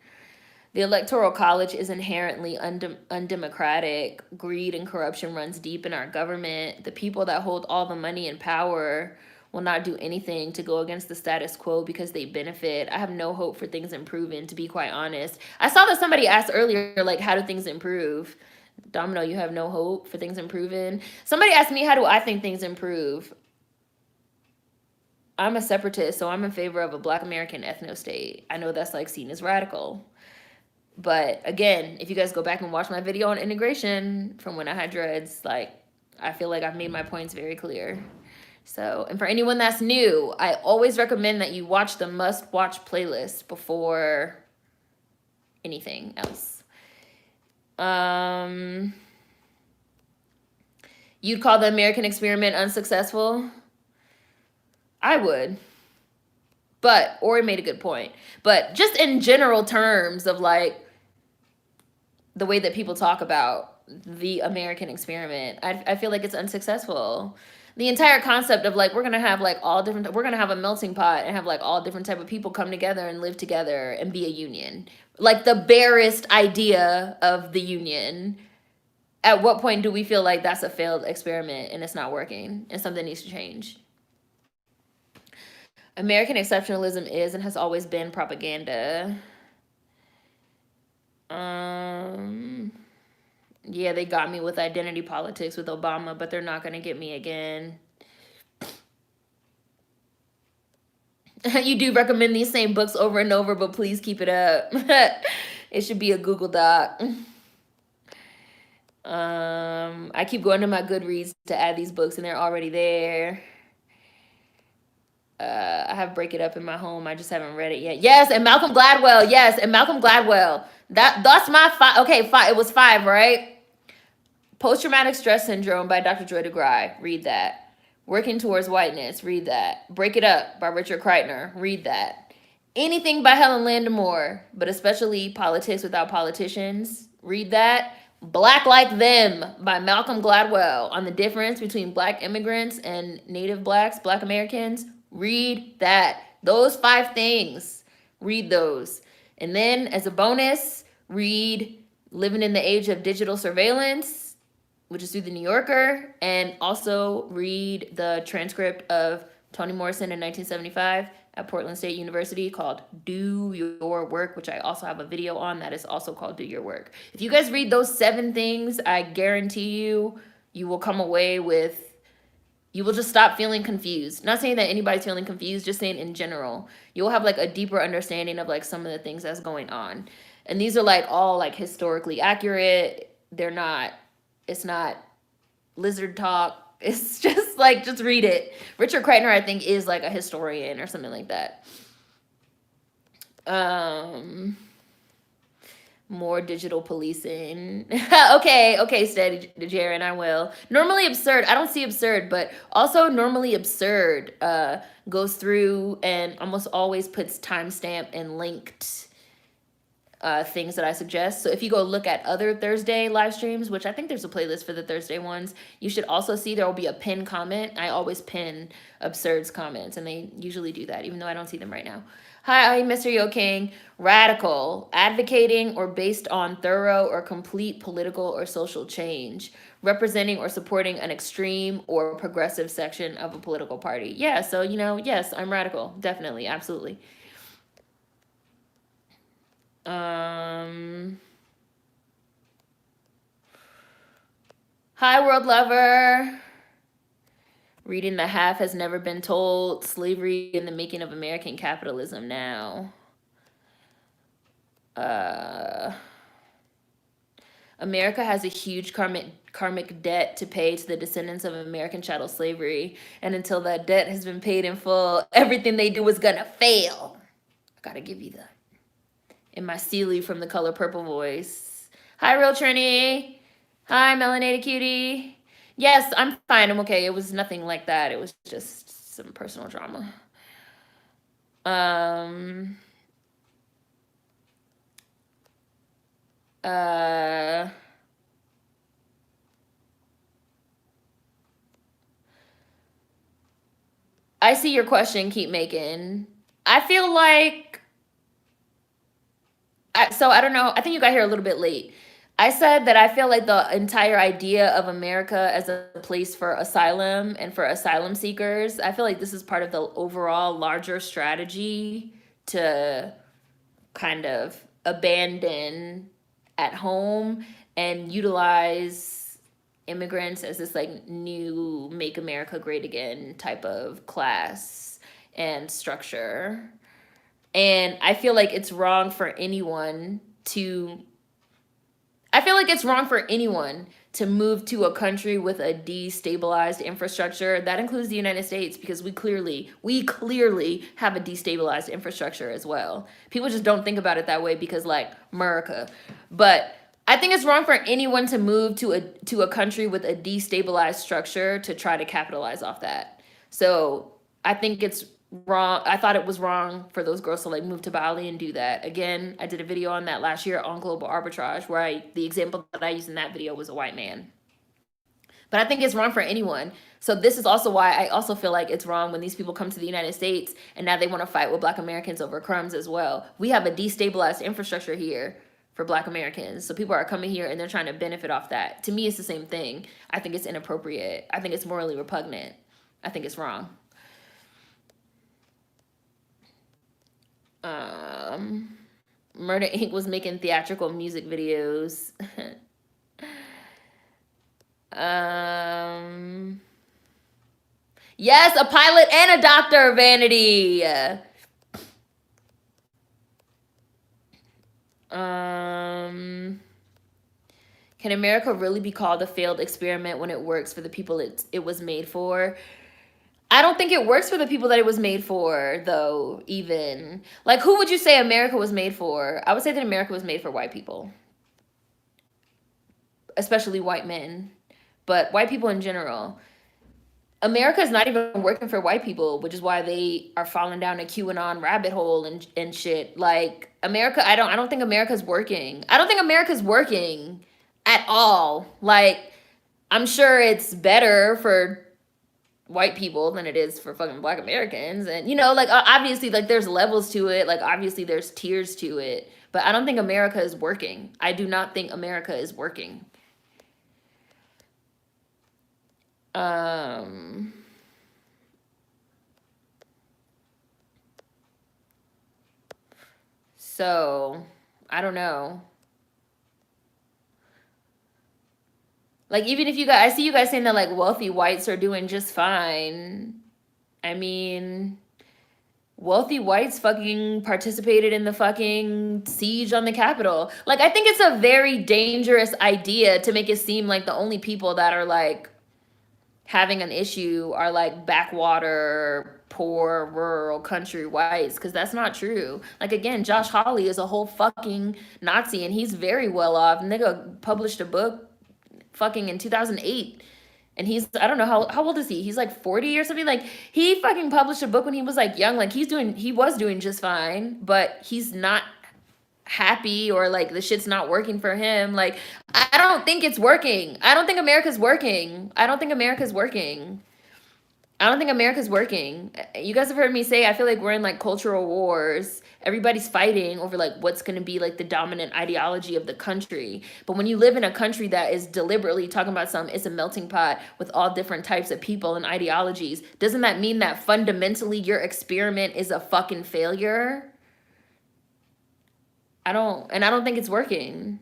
The Electoral College is inherently undemocratic. Greed and corruption runs deep in our government. The people that hold all the money and power will not do anything to go against the status quo because they benefit. I have no hope for things improving, to be quite honest. I saw that somebody asked earlier, like, how do things improve? Domino, you have no hope for things improving? Somebody asked me, how do I think things improve? I'm a separatist, so I'm in favor of a Black American ethno-state. I know that's, like, seen as radical. But again, if you guys go back and watch my video on integration from when I had dreads, like, I feel like I've made my points very clear. So, and for anyone that's new, I always recommend that you watch the must-watch playlist before anything else. You'd call the American experiment unsuccessful? I would. But Ori made a good point. But just in general terms of, like, the way that people talk about the American experiment, I feel like it's unsuccessful. The entire concept of, like, we're gonna have, like, we're gonna have a melting pot and have, like, all different type of people come together and live together and be a union. Like, the barest idea of the union. At what point do we feel like that's a failed experiment and it's not working and something needs to change? American exceptionalism is and has always been propaganda. Yeah, they got me with identity politics with Obama, but they're not going to get me again. You do recommend these same books over and over, but please keep it up. It should be a Google Doc. I keep going to my Goodreads to add these books, and they're already there. I have Break It Up in my home. I just haven't read it yet. Yes, and Malcolm Gladwell. Yes, and Malcolm Gladwell. That's my 5. Okay, 5. It was 5, right? Post-Traumatic Stress Syndrome by Dr. Joy DeGruy. Read that. Working Towards Whiteness. Read that. Break It Up by Richard Kreitner. Read that. Anything by Helen Landemore, but especially Politics Without Politicians. Read that. Black Like Them by Malcolm Gladwell on the difference between Black immigrants and Native Blacks, Black Americans. Read that. Those 5 things. Read those. And then as a bonus, read Living in the Age of Digital Surveillance, which is through the New Yorker, and also read the transcript of Toni Morrison in 1975 at Portland State University called Do Your Work, which I also have a video on that is also called Do Your Work. If you guys read those 7 things, I guarantee you, you will come away with, you will just stop feeling confused. Not saying that anybody's feeling confused, just saying in general. You'll have, like, a deeper understanding of, like, some of the things that's going on. And these are, like, all, like, historically accurate. They're not, it's not lizard talk. It's just like, just read it. Richard Kreitner, I think, is like a historian or something like that. More digital policing. Okay, steady, Jaren, I will. Normally absurd. I don't see absurd, but also normally absurd goes through and almost always puts timestamp and linked things that I suggest. So if you go look at other Thursday live streams, which I think there's a playlist for the Thursday ones, you should also see there will be a pin comment. I always pin absurds comments, and they usually do that, even though I don't see them right now. Hi, Mr. Yo King. Radical, advocating or based on thorough or complete political or social change, representing or supporting an extreme or progressive section of a political party. Yeah, so, yes, I'm radical. Definitely, absolutely. Hi, world lover. Reading The Half Has Never Been Told, Slavery in the Making of American Capitalism Now. America has a huge karmic debt to pay to the descendants of American chattel slavery, and until that debt has been paid in full, everything they do is gonna fail. I gotta give you that. In my Sealy from The Color Purple voice. Hi, Real Trini. Hi, Melanated Cutie. Yes, I'm fine. I'm okay. It was nothing like that. It was just some personal drama. I see your question, keep making. I feel like, so I don't know. I think you got here a little bit late. I said that I feel like the entire idea of America as a place for asylum and for asylum seekers, I feel like this is part of the overall larger strategy to kind of abandon at home and utilize immigrants as this like new make America great again type of class and structure. And I feel like it's wrong for anyone to move to a country with a destabilized infrastructure. That includes the United States, because we clearly have a destabilized infrastructure as well. People just don't think about it that way because, like, America. But I think it's wrong for anyone to move to a country with a destabilized structure to try to capitalize off that. So I think it's wrong. I thought it was wrong for those girls to like move to Bali and do that. Again, I did a video on that last year on global arbitrage, where the example that I used in that video was a white man. But I think it's wrong for anyone. So this is also why I also feel like it's wrong when these people come to the United States and now they want to fight with Black Americans over crumbs as well. We have a destabilized infrastructure here for Black Americans. So people are coming here and they're trying to benefit off that. To me, it's the same thing. I think it's inappropriate. I think it's morally repugnant. I think it's wrong. Murder Inc. was making theatrical music videos. Yes, a pilot and a doctor, Vanity. Can America really be called a failed experiment when it works for the people it was made for? I don't think it works for the people that it was made for, though, even. Like, who would you say America was made for? I would say that America was made for white people. Especially white men. But white people in general. America is not even working for white people, which is why they are falling down a QAnon rabbit hole and shit. Like, America, I don't think America's working. I don't think America's working at all. Like, I'm sure it's better for white people than it is for fucking Black Americans. And, like, obviously, like, there's levels to it. Like, obviously, there's tiers to it. But I don't think America is working. I do not think America is working. So, I don't know. Like, even if I see you guys saying that, like, wealthy whites are doing just fine. I mean, wealthy whites fucking participated in the fucking siege on the Capitol. Like, I think it's a very dangerous idea to make it seem like the only people that are, like, having an issue are like backwater, poor, rural, country whites, because that's not true. Like, again, Josh Hawley is a whole fucking Nazi, and he's very well off. Nigga published a book fucking in 2008. And he's, I don't know, how old is he? He's like 40 or something. Like, he fucking published a book when he was like young. Like, he was doing just fine, but he's not happy, or like the shit's not working for him. Like, I don't think it's working. I don't think America's working. I don't think America's working. I don't think America's working. You guys have heard me say, I feel like we're in like cultural wars. Everybody's fighting over like what's going to be like the dominant ideology of the country. But when you live in a country that is deliberately talking about something, it's a melting pot with all different types of people and ideologies, doesn't that mean that fundamentally your experiment is a fucking failure? I don't think it's working.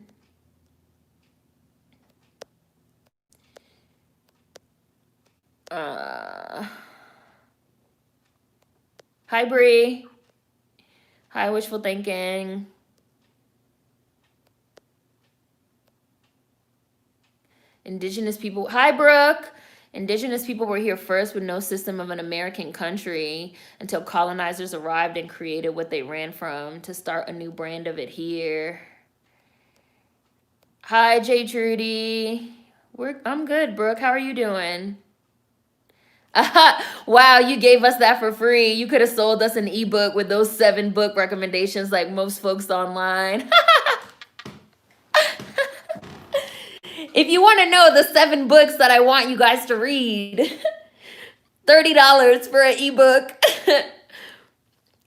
Hi, Bree. Hi, wishful thinking. Indigenous people. Hi, Brooke. Indigenous people were here first with no system of an American country until colonizers arrived and created what they ran from to start a new brand of it here. Hi, J. Trudy. I'm good, Brooke. How are you doing? Wow, you gave us that for free. You could have sold us an ebook with those 7 book recommendations like most folks online. If you want to know the 7 books that I want you guys to read, $30 for an ebook.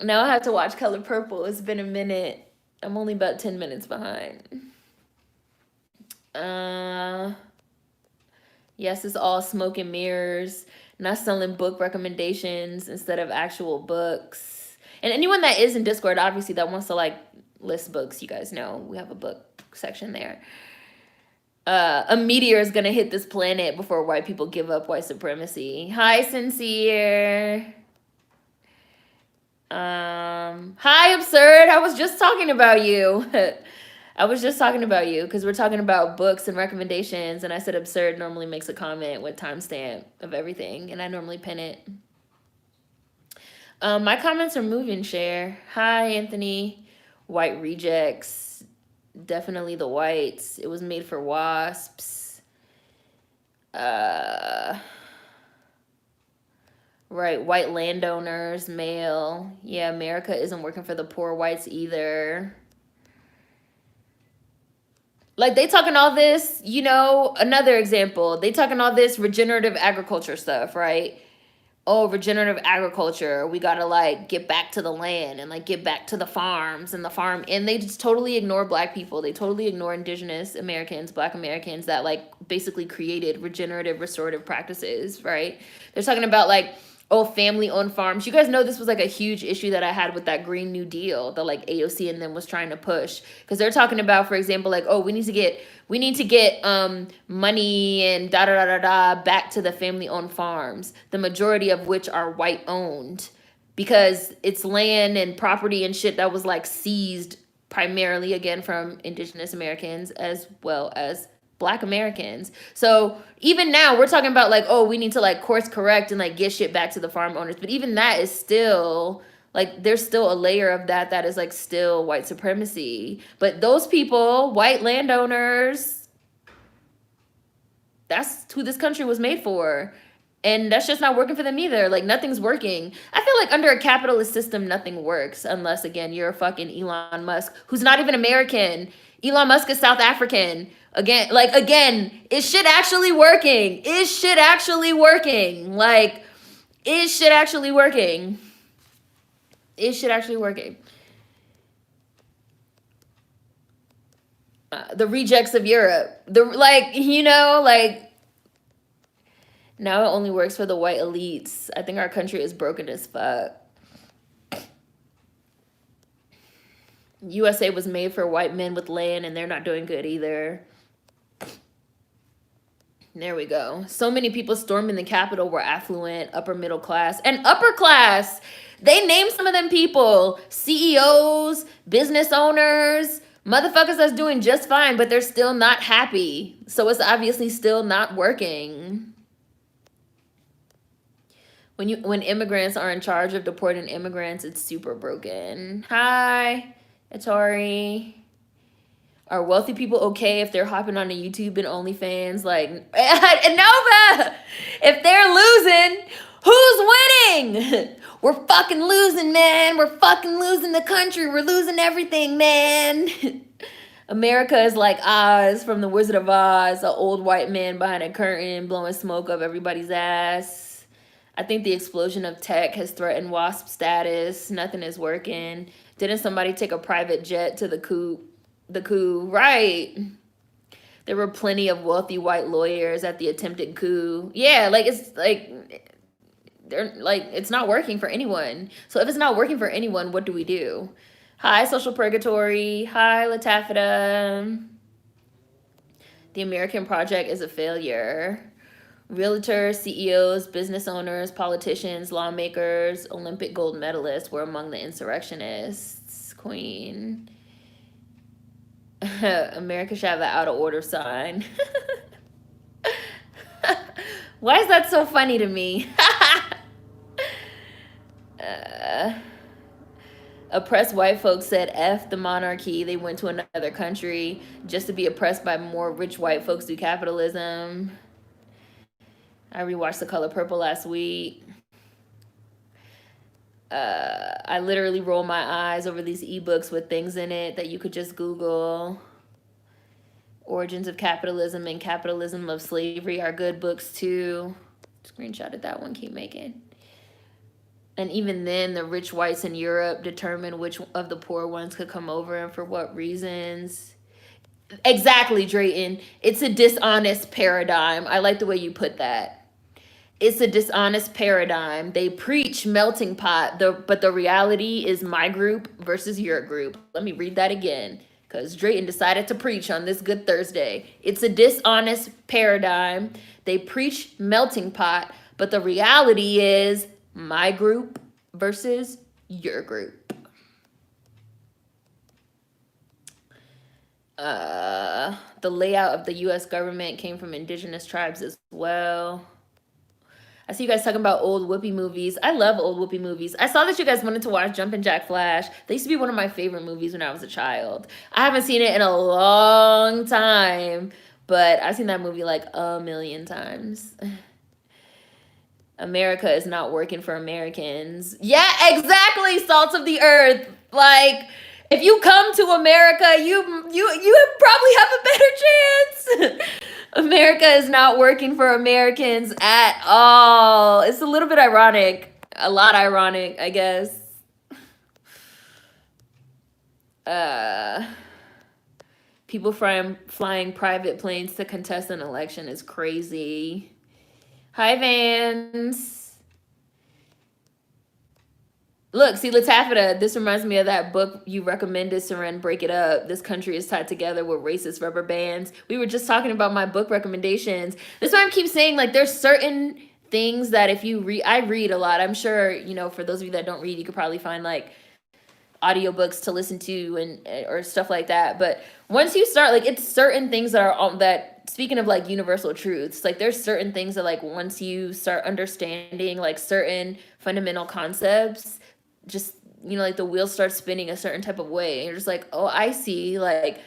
Now I have to watch Color Purple. It's been a minute. I'm only about 10 minutes behind. Yes, it's all smoke and mirrors. Not selling book recommendations instead of actual books. And anyone that is in Discord, obviously, that wants to like list books, you guys know we have a book section there. A meteor is gonna hit this planet before white people give up white supremacy. Hi, Sincere. Hi, Absurd. I was just talking about you. I was just talking about you because we're talking about books and recommendations, and I said Absurd normally makes a comment with timestamp of everything, and I normally pin it. My comments are moving, Share. Hi, Anthony. White rejects. Definitely the whites. It was made for wasps. Right, white landowners, male. Yeah, America isn't working for the poor whites either. Like, they talking all this, you know, another example. They talking all this regenerative agriculture stuff, right? Oh, regenerative agriculture. We got to, like, get back to the land and, like, get back to the farms and the farm. And they just totally ignore black people. They totally ignore indigenous Americans, black Americans that, like, basically created regenerative, restorative practices, right? They're talking about, like, oh, family-owned farms. You guys know this was like a huge issue that I had with that Green New Deal that like AOC and them was trying to push, because they're talking about, for example, like, oh, we need to get money and da da da da da back to the family-owned farms, the majority of which are white-owned, because it's land and property and shit that was like seized primarily again from indigenous Americans as well as black Americans. So even now we're talking about like, oh, we need to like course correct and like get shit back to the farm owners. But even that is still like, there's still a layer of that is like still white supremacy. But those people, white landowners, that's who this country was made for. And that's just not working for them either. Like, nothing's working. I feel like under a capitalist system, nothing works unless, again, you're a fucking Elon Musk, who's not even American. Elon Musk is South African. Again, is shit actually working? Is shit actually working? Like, is shit actually working? Is shit actually working? The rejects of Europe. Now it only works for the white elites. I think our country is broken as fuck. USA was made for white men with land, and they're not doing good either. There we go. So many people storming the Capitol were affluent, upper middle class, and upper class. They named some of them people CEOs, business owners, motherfuckers that's doing just fine, but they're still not happy. So it's obviously still not working. When immigrants are in charge of deporting immigrants, it's super broken. Hi, Atari. Are wealthy people okay if they're hopping on a YouTube and OnlyFans? Like, Nova, if they're losing, who's winning? We're fucking losing, man. We're fucking losing the country. We're losing everything, man. America is like Oz from The Wizard of Oz, an old white man behind a curtain blowing smoke up everybody's ass. I think the explosion of tech has threatened WASP status. Nothing is working. Didn't somebody take a private jet to the coup? The coup, right? There were plenty of wealthy white lawyers at the attempted coup. Yeah, like it's like they're like it's not working for anyone. So if it's not working for anyone, what do we do? Hi, Social Purgatory. Hi, Latafita. The American Project is a failure. Realtors, CEOs, business owners, politicians, lawmakers, Olympic gold medalists were among the insurrectionists. Queen. America should have an out of order sign. Why is that so funny to me? Oppressed white folks said F the monarchy. They went to another country just to be oppressed by more rich white folks through capitalism. I rewatched The Color Purple last week. I literally roll my eyes over these ebooks with things in it that you could just Google. Origins of Capitalism and Capitalism of Slavery are good books too. Screenshotted that one, keep making. And even then, the rich whites in Europe determined which of the poor ones could come over and for what reasons. Exactly, Drayton. It's a dishonest paradigm. I like the way you put that. It's a dishonest paradigm. They preach melting pot, but the reality is my group versus your group. Let me read that again, because Drayton decided to preach on this Good Thursday. It's a dishonest paradigm. They preach melting pot, but the reality is my group versus your group. The layout of the U.S. government came from indigenous tribes as well. I see you guys talking about old Whoopi movies. I love old Whoopi movies. I saw that you guys wanted to watch Jumpin' Jack Flash. They used to be one of my favorite movies when I was a child. I haven't seen it in a long time, but I've seen that movie like a million times. America is not working for Americans. Yeah, exactly, Salt of the Earth. Like, if you come to America, you probably have a better chance. America is not working for Americans at all. It's a little bit ironic. A lot ironic, I guess. People flying private planes to contest an election is crazy. Hi, Vans. Look, see, Latafita, this reminds me of that book you recommended, Seren, Break It Up. This country is tied together with racist rubber bands. We were just talking about my book recommendations. That's why I keep saying, like, there's certain things that if you read, I read a lot. I'm sure, you know, for those of you that don't read, you could probably find, like, audiobooks to listen to and or stuff like that. But once you start, like, it's certain things that are that, speaking of, like, universal truths, like, there's certain things that, like, once you start understanding, like, certain fundamental concepts, just, you know, like the wheel starts spinning a certain type of way. And you're just like, oh, I see. Like,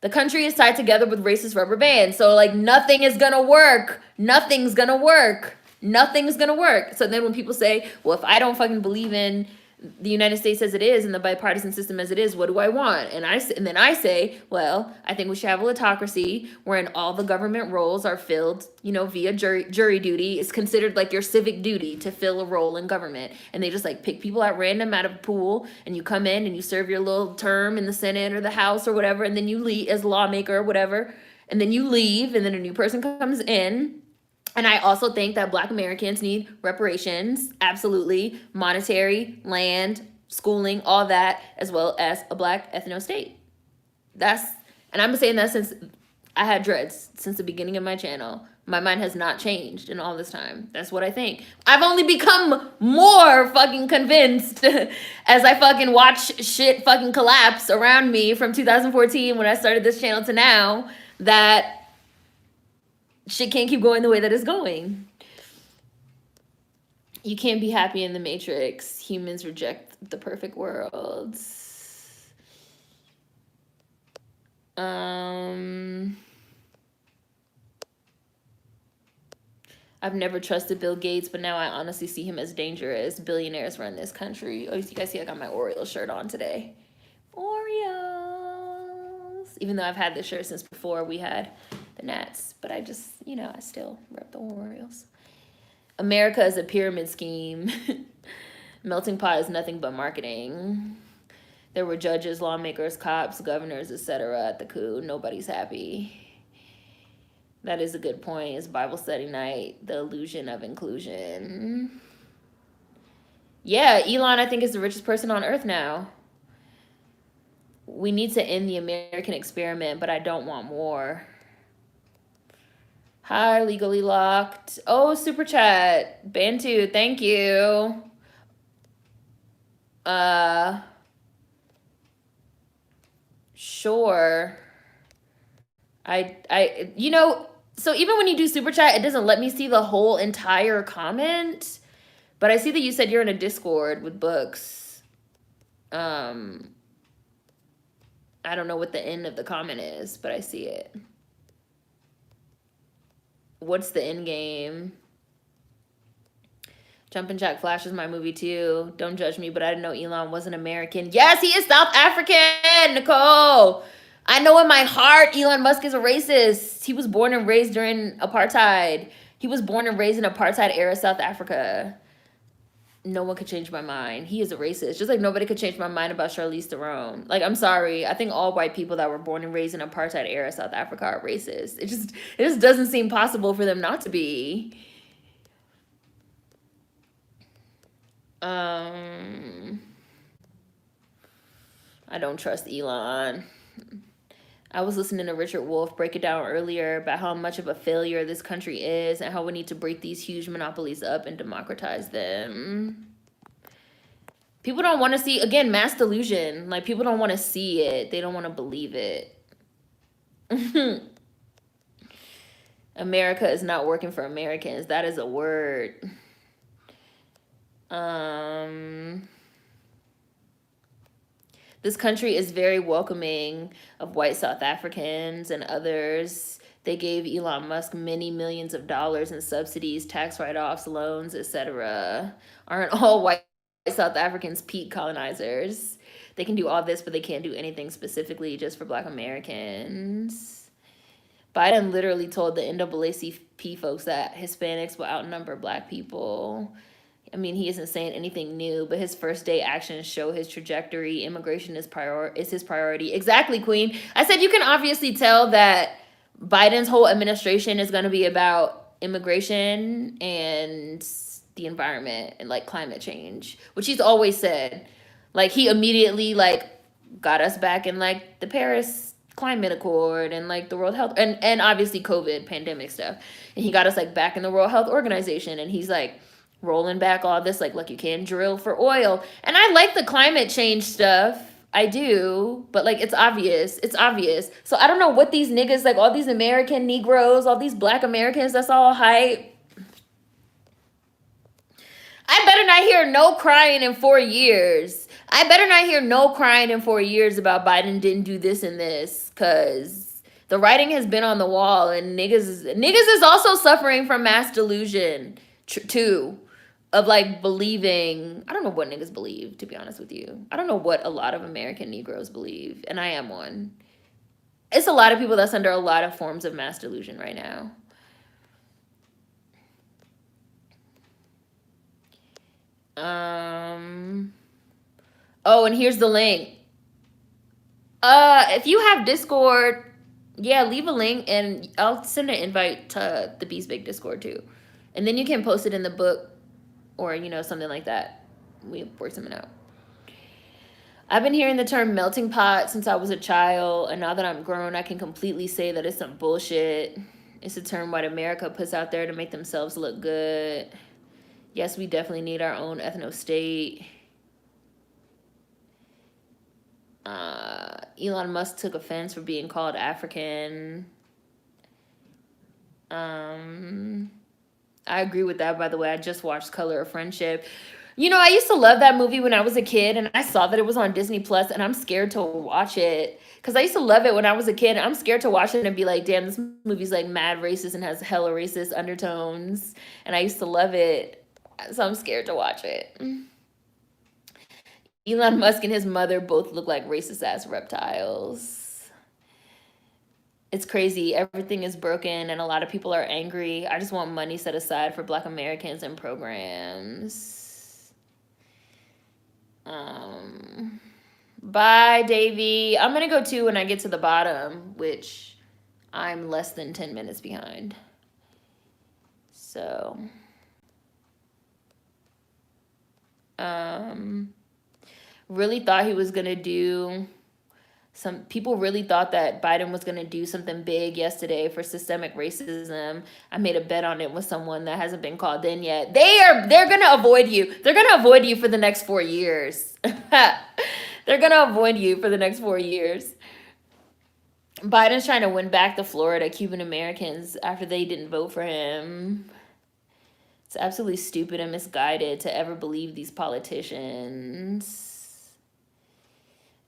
the country is tied together with racist rubber bands. So, like, nothing is going to work. Nothing's going to work. Nothing's going to work. So then when people say, well, if I don't fucking believe in the United States as it is and the bipartisan system as it is, what do I want? And then I say, well, I think we should have a autocracy wherein all the government roles are filled, you know, via jury duty. It's considered like your civic duty to fill a role in government. And they just like pick people at random out of a pool, and you come in and you serve your little term in the Senate or the House or whatever, and then you leave as a lawmaker or whatever, and then you leave, and then a new person comes in. And I also think that Black Americans need reparations, absolutely, monetary, land, schooling, all that, as well as a Black ethno state. And I've been saying that since I had dreads, since the beginning of my channel. My mind has not changed in all this time. That's what I think. I've only become more fucking convinced as I fucking watch shit fucking collapse around me from 2014 when I started this channel to now, that shit can't keep going the way that it's going. You can't be happy in the Matrix. Humans reject the perfect world. I've never trusted Bill Gates, but now I honestly see him as dangerous. Billionaires run this country. Oh, you guys see I got my Oreo shirt on today. Oreos. Even though I've had this shirt since before we had the Nats, but I just, I still rep the Oreos. America is a pyramid scheme. Melting pot is nothing but marketing. There were judges, lawmakers, cops, governors, etc. at the coup. Nobody's happy. That is a good point. It's Bible study night. The illusion of inclusion. Yeah, Elon, I think, is the richest person on earth now. We need to end the American experiment, but I don't want more. Hi, Legally Locked. Oh, super chat. Bantu, thank you. Sure. So even when you do super chat, it doesn't let me see the whole entire comment. But I see that you said you're in a Discord with books. I don't know what the end of the comment is, but I see it. What's the end game? Jumpin' Jack Flash is my movie too. Don't judge me, but I didn't know Elon wasn't American. Yes, he is South African, Nicole. I know in my heart Elon Musk is a racist. He was born and raised during apartheid. He was born and raised in apartheid era South Africa. No one could change my mind. He is a racist. Just like nobody could change my mind about Charlize Theron. Like, I'm sorry. I think all white people that were born and raised in apartheid era South Africa are racist. It just doesn't seem possible for them not to be. I don't trust Elon. I was listening to Richard Wolff break it down earlier about how much of a failure this country is and how we need to break these huge monopolies up and democratize them. People don't want to see, again, mass delusion. Like, people don't want to see it. They don't want to believe it. America is not working for Americans. That is a word. This country is very welcoming of white South Africans and others. They gave Elon Musk many millions of dollars in subsidies, tax write-offs, loans, etc. Aren't all white South Africans peak colonizers? They can do all this, but they can't do anything specifically just for Black Americans. Biden literally told the NAACP folks that Hispanics will outnumber Black people. I mean, he isn't saying anything new, but his first day actions show his trajectory. Immigration is his priority. Exactly, Queen. I said you can obviously tell that Biden's whole administration is going to be about immigration and the environment and like climate change, which he's always said. Like, he immediately like got us back in like the Paris Climate Accord and like the World Health and obviously COVID pandemic stuff. And he got us like back in the World Health Organization, and he's like rolling back all this, like you can drill for oil. And I like the climate change stuff. I do. But, like, it's obvious. It's obvious. So I don't know what these niggas, like, all these American Negroes, all these Black Americans, that's all hype. I better not hear no crying in 4 years. I better not hear no crying in 4 years about Biden didn't do this and this, because the writing has been on the wall, and niggas is also suffering from mass delusion, too. Of like believing, I don't know what niggas believe, to be honest with you. I don't know what a lot of American Negroes believe, and I am one. It's a lot of people that's under a lot of forms of mass delusion right now. Oh, and here's the link. If you have Discord, yeah, leave a link and I'll send an invite to the Beast Big Discord too. And then you can post it in the book or, something like that. We work something out. I've been hearing the term melting pot since I was a child, and now that I'm grown, I can completely say that it's some bullshit. It's a term white America puts out there to make themselves look good. Yes, we definitely need our own ethno-state. Elon Musk took offense for being called African. I I agree with that, by the way. I just watched Color of Friendship. You know, I used to love that movie when I was a kid, and I saw that it was on Disney Plus, and I'm scared to watch it. Because I used to love it when I was a kid. And I'm scared to watch it and be like, damn, this movie's like mad racist and has hella racist undertones. And I used to love it. So I'm scared to watch it. Elon Musk and his mother both look like racist ass reptiles. It's crazy. Everything is broken and a lot of people are angry. I just want money set aside for Black Americans and programs. Bye, Davey. I'm going to go too when I get to the bottom, which I'm less than 10 minutes behind. So, really thought he was going to do some people really thought that Biden was going to do something big yesterday for systemic racism. I made a bet on it with someone that hasn't been called in yet. They're going to avoid you. They're going to avoid you for the next 4 years. They're going to avoid you for the next 4 years. Biden's trying to win back the Florida Cuban Americans after they didn't vote for him. It's absolutely stupid and misguided to ever believe these politicians.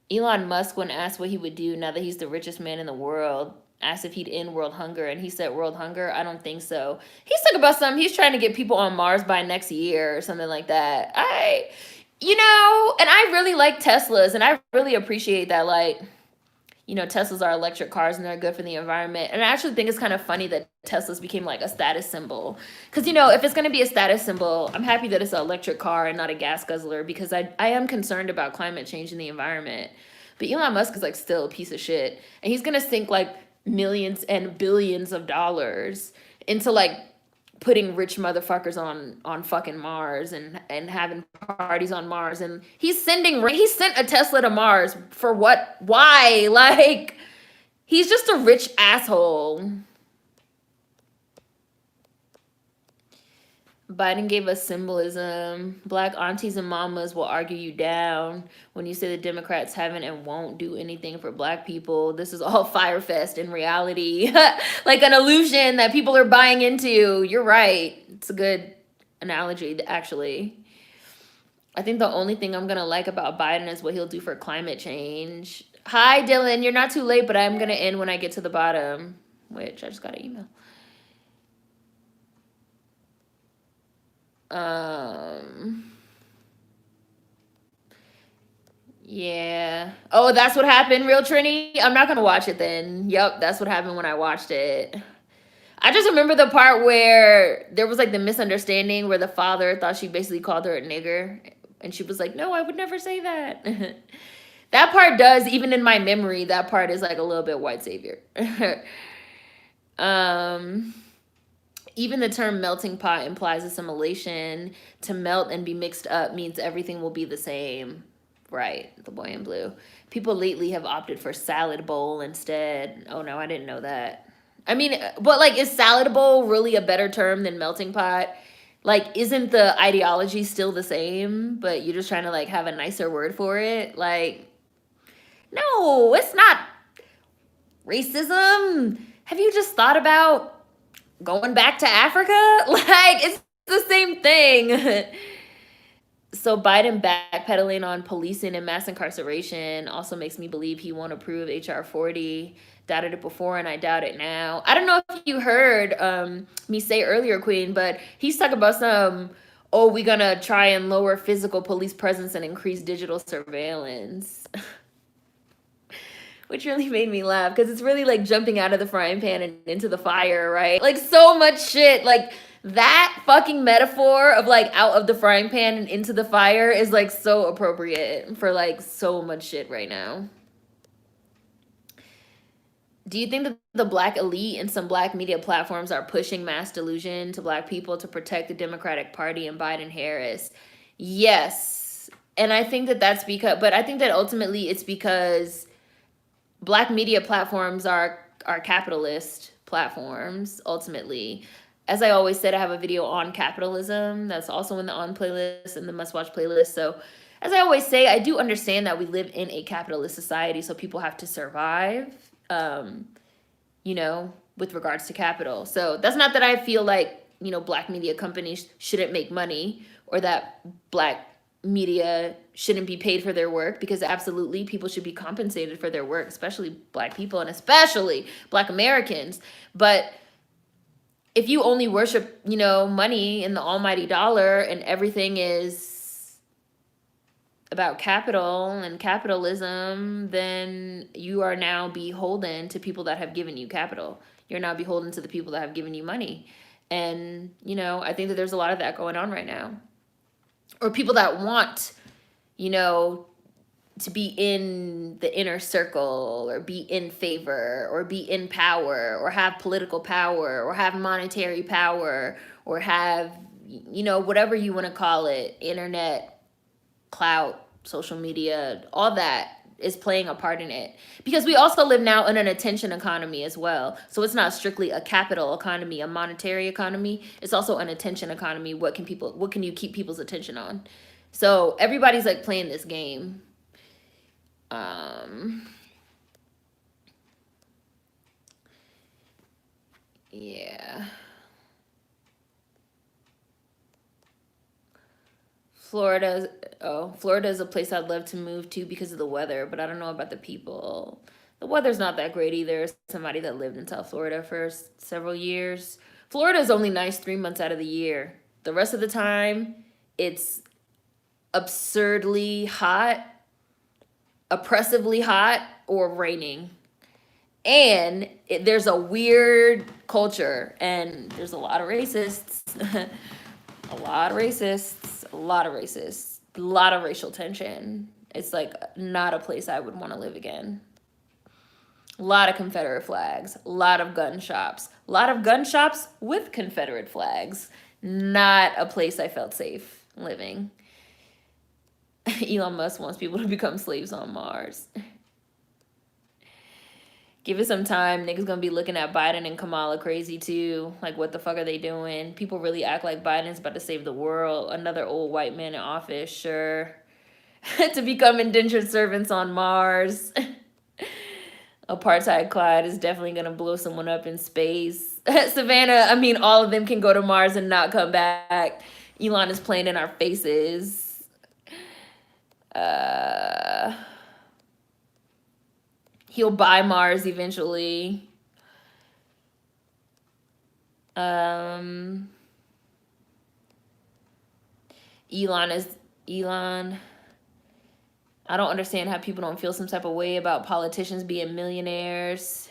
Elon Musk, when asked what he would do now that he's the richest man in the world, asked if he'd end world hunger, and he said world hunger? I don't think so. He's talking about something. He's trying to get people on Mars by next year or something like that. And I really like Teslas, and I really appreciate that, like, Teslas are electric cars and they're good for the environment. And I actually think it's kind of funny that Teslas became like a status symbol. Because, if it's going to be a status symbol, I'm happy that it's an electric car and not a gas guzzler, because I am concerned about climate change in the environment. But Elon Musk is like still a piece of shit. And he's going to sink like millions and billions of dollars into like putting rich motherfuckers on fucking Mars and having parties on Mars. And he sent a Tesla to Mars for what? Why? Like, he's just a rich asshole. Biden gave us symbolism. Black aunties and mamas will argue you down when you say the Democrats haven't and won't do anything for Black people. This is all Firefest in reality. Like an illusion that people are buying into. You're right. It's a good analogy, actually. I think the only thing I'm going to like about Biden is what he'll do for climate change. Hi, Dylan. You're not too late, but I'm going to end when I get to the bottom, which I just got an email. Yeah. Oh, that's what happened, Real Trini? I'm not gonna watch it then. Yep, that's what happened when I watched it. I just remember the part where there was like the misunderstanding where the father thought she basically called her a nigger, and she was like, no, I would never say that. That part does, even in my memory, that part is like a little bit white savior. Even the term melting pot implies assimilation. To melt and be mixed up means everything will be the same. Right, the boy in blue. People lately have opted for salad bowl instead. Oh no, I didn't know that. I mean, but like, is salad bowl really a better term than melting pot? Like, isn't the ideology still the same, but you're just trying to like have a nicer word for it? Like, no, it's not racism. Have you just thought about going back to Africa? Like, it's the same thing. So Biden backpedaling on policing and mass incarceration also makes me believe he won't approve HR 40. Doubted it before and I doubt it now. I don't know if you heard me say earlier, Queen, but he's talking about we're gonna try and lower physical police presence and increase digital surveillance. Which really made me laugh, because it's really like jumping out of the frying pan and into the fire, right? Like, so much shit. Like, that fucking metaphor of like out of the frying pan and into the fire is like so appropriate for like so much shit right now. Do you think that the Black elite and some Black media platforms are pushing mass delusion to Black people to protect the Democratic Party and Biden-Harris? Yes. And I think that that's because, but I think that ultimately it's because Black media platforms are capitalist platforms, ultimately. As I always said, I have a video on capitalism that's also in the on playlist and the must watch playlist. So as I always say, I do understand that we live in a capitalist society, so people have to survive, with regards to capital. So that's not that I feel like black media companies shouldn't make money, or that black media shouldn't be paid for their work, because absolutely people should be compensated for their work, especially black people and especially black Americans. But if you only worship, money and the almighty dollar, and everything is about capital and capitalism, then you are now beholden to people that have given you capital. You're now beholden to the people that have given you money. And, I think that there's a lot of that going on right now. Or people that want, to be in the inner circle, or be in favor, or be in power, or have political power, or have monetary power, or have, whatever you want to call it, internet, clout, social media, all that is playing a part in it. Because we also live now in an attention economy as well. So it's not strictly a capital economy, a monetary economy. It's also an attention economy. What can you keep people's attention on? So everybody's like playing this game. Yeah. Florida is a place I'd love to move to because of the weather, but I don't know about the people. The weather's not that great either. Somebody that lived in South Florida for several years. Florida is only nice 3 months out of the year. The rest of the time, it's absurdly hot, oppressively hot, or raining. And there's a weird culture, and there's a lot of racists. A lot of racists, a lot of racists, a lot of racial tension. It's like not a place I would want to live again. A lot of Confederate flags, a lot of gun shops, a lot of gun shops with Confederate flags. Not a place I felt safe living. Elon Musk wants people to become slaves on Mars. Give it some time. Niggas gonna be looking at Biden and Kamala crazy too. Like, what the fuck are they doing? People really act like Biden's about to save the world. Another old white man in office, sure. To become indentured servants on Mars. Apartheid Clyde is definitely gonna blow someone up in space. Savannah, all of them can go to Mars and not come back. Elon is playing in our faces. He'll buy Mars eventually. Elon. I don't understand how people don't feel some type of way about politicians being millionaires.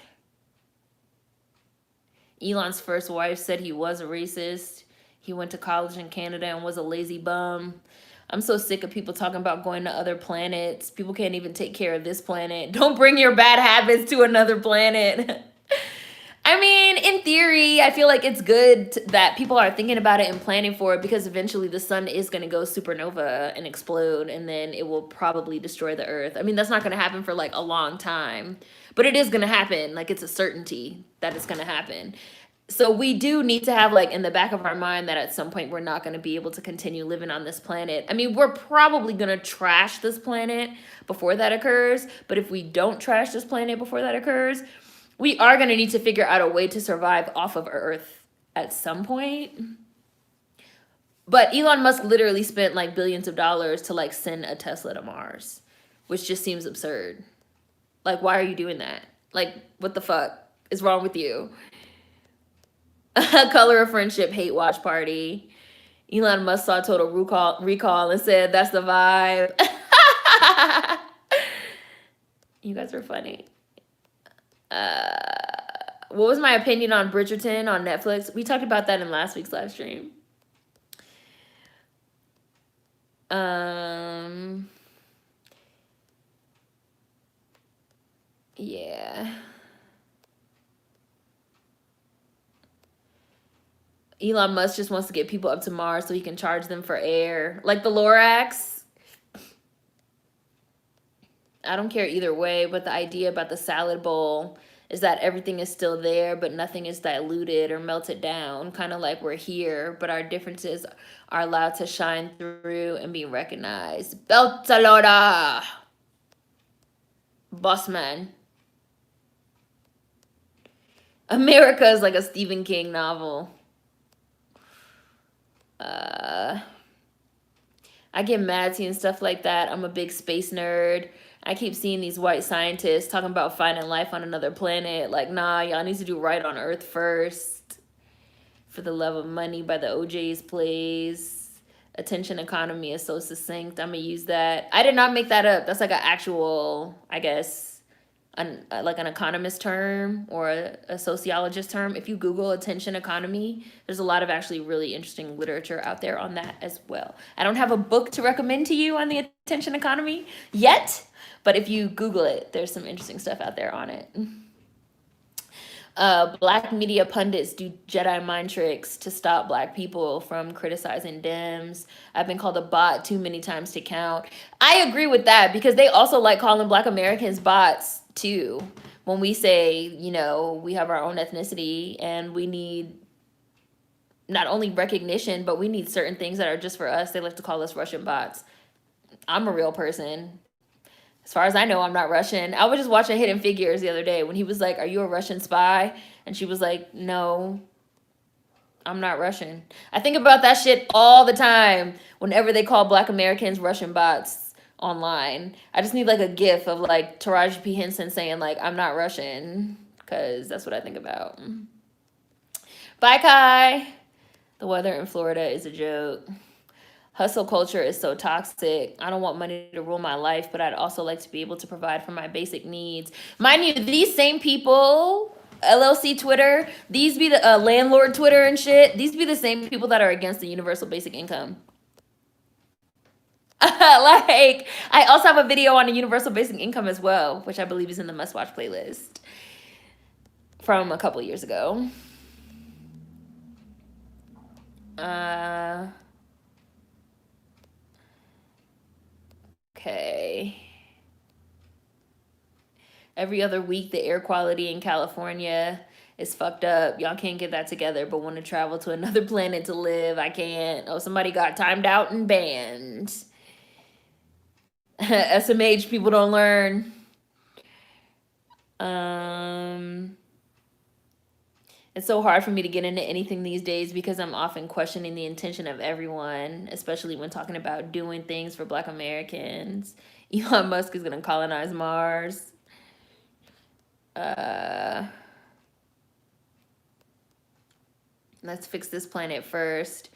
Elon's first wife said he was a racist. He went to college in Canada and was a lazy bum. I'm so sick of people talking about going to other planets. People can't even take care of this planet. Don't bring your bad habits to another planet. In theory, I feel like it's good that people are thinking about it and planning for it, because eventually the sun is going to go supernova and explode, and then it will probably destroy the earth. That's not going to happen for like a long time, but it is going to happen. Like, it's a certainty that it's going to happen. So we do need to have like in the back of our mind that at some point we're not going to be able to continue living on this planet. We're probably going to trash this planet before that occurs. But if we don't trash this planet before that occurs, we are going to need to figure out a way to survive off of Earth at some point. But Elon Musk literally spent like billions of dollars to like send a Tesla to Mars, which just seems absurd. Like, why are you doing that? Like, what the fuck is wrong with you? Color of Friendship hate watch party. Elon Musk saw Total Recall and said, that's the vibe. You guys are funny. What was my opinion on Bridgerton on Netflix? We talked about that in last week's live stream. Yeah. Elon Musk just wants to get people up to Mars so he can charge them for air. Like the Lorax. I don't care either way, but the idea about the salad bowl is that everything is still there, but nothing is diluted or melted down. Kind of like we're here, but our differences are allowed to shine through and be recognized. Beltalora! Boss man. America is like a Stephen King novel. Uh, I get mad seeing stuff like that. I'm a big space nerd. I keep seeing these white scientists talking about finding life on another planet. Like, nah, y'all need to do right on Earth first. For the Love of Money by the OJ's plays. Attention economy is so succinct. I'm gonna use that. I did not make that up. That's like an actual, I guess, like an economist term or a sociologist term. If you Google attention economy, there's a lot of actually really interesting literature out there on that as well. I don't have a book to recommend to you on the attention economy yet, but if you Google it, there's some interesting stuff out there on it. Black media pundits do Jedi mind tricks to stop black people from criticizing Dems. I've been called a bot too many times to count. I agree with that because they also like calling black Americans bots too. When we say, you know, we have our own ethnicity and we need not only recognition, but we need certain things that are just for us. They like to call us Russian bots. I'm a real person. As far as I know, I'm not Russian. I was just watching Hidden Figures the other day when he was like, "Are you a Russian spy?" And she was like, "No, I'm not Russian." I think about that shit all the time whenever they call black Americans Russian bots online. I just need like a gif of like Taraji P. Henson saying like, "I'm not Russian," because that's what I think about. Bye, Kai. The weather in Florida is a joke. Hustle culture is so toxic. I don't want money to rule my life, but I'd also like to be able to provide for my basic needs. Mind you, these same people, LLC Twitter, these be the landlord Twitter and shit. These be the same people that are against the universal basic income. Like, I also have a video on a universal basic income as well, which I believe is in the must watch playlist from a couple years ago. Okay. Every other week, the air quality in California is fucked up. Y'all can't get that together, but want to travel to another planet to live. I can't. Oh, somebody got timed out and banned. SMH people don't learn. It's so hard for me to get into anything these days because I'm often questioning the intention of everyone, especially when talking about doing things for Black Americans. Elon Musk is going to colonize Mars. Let's fix this planet first.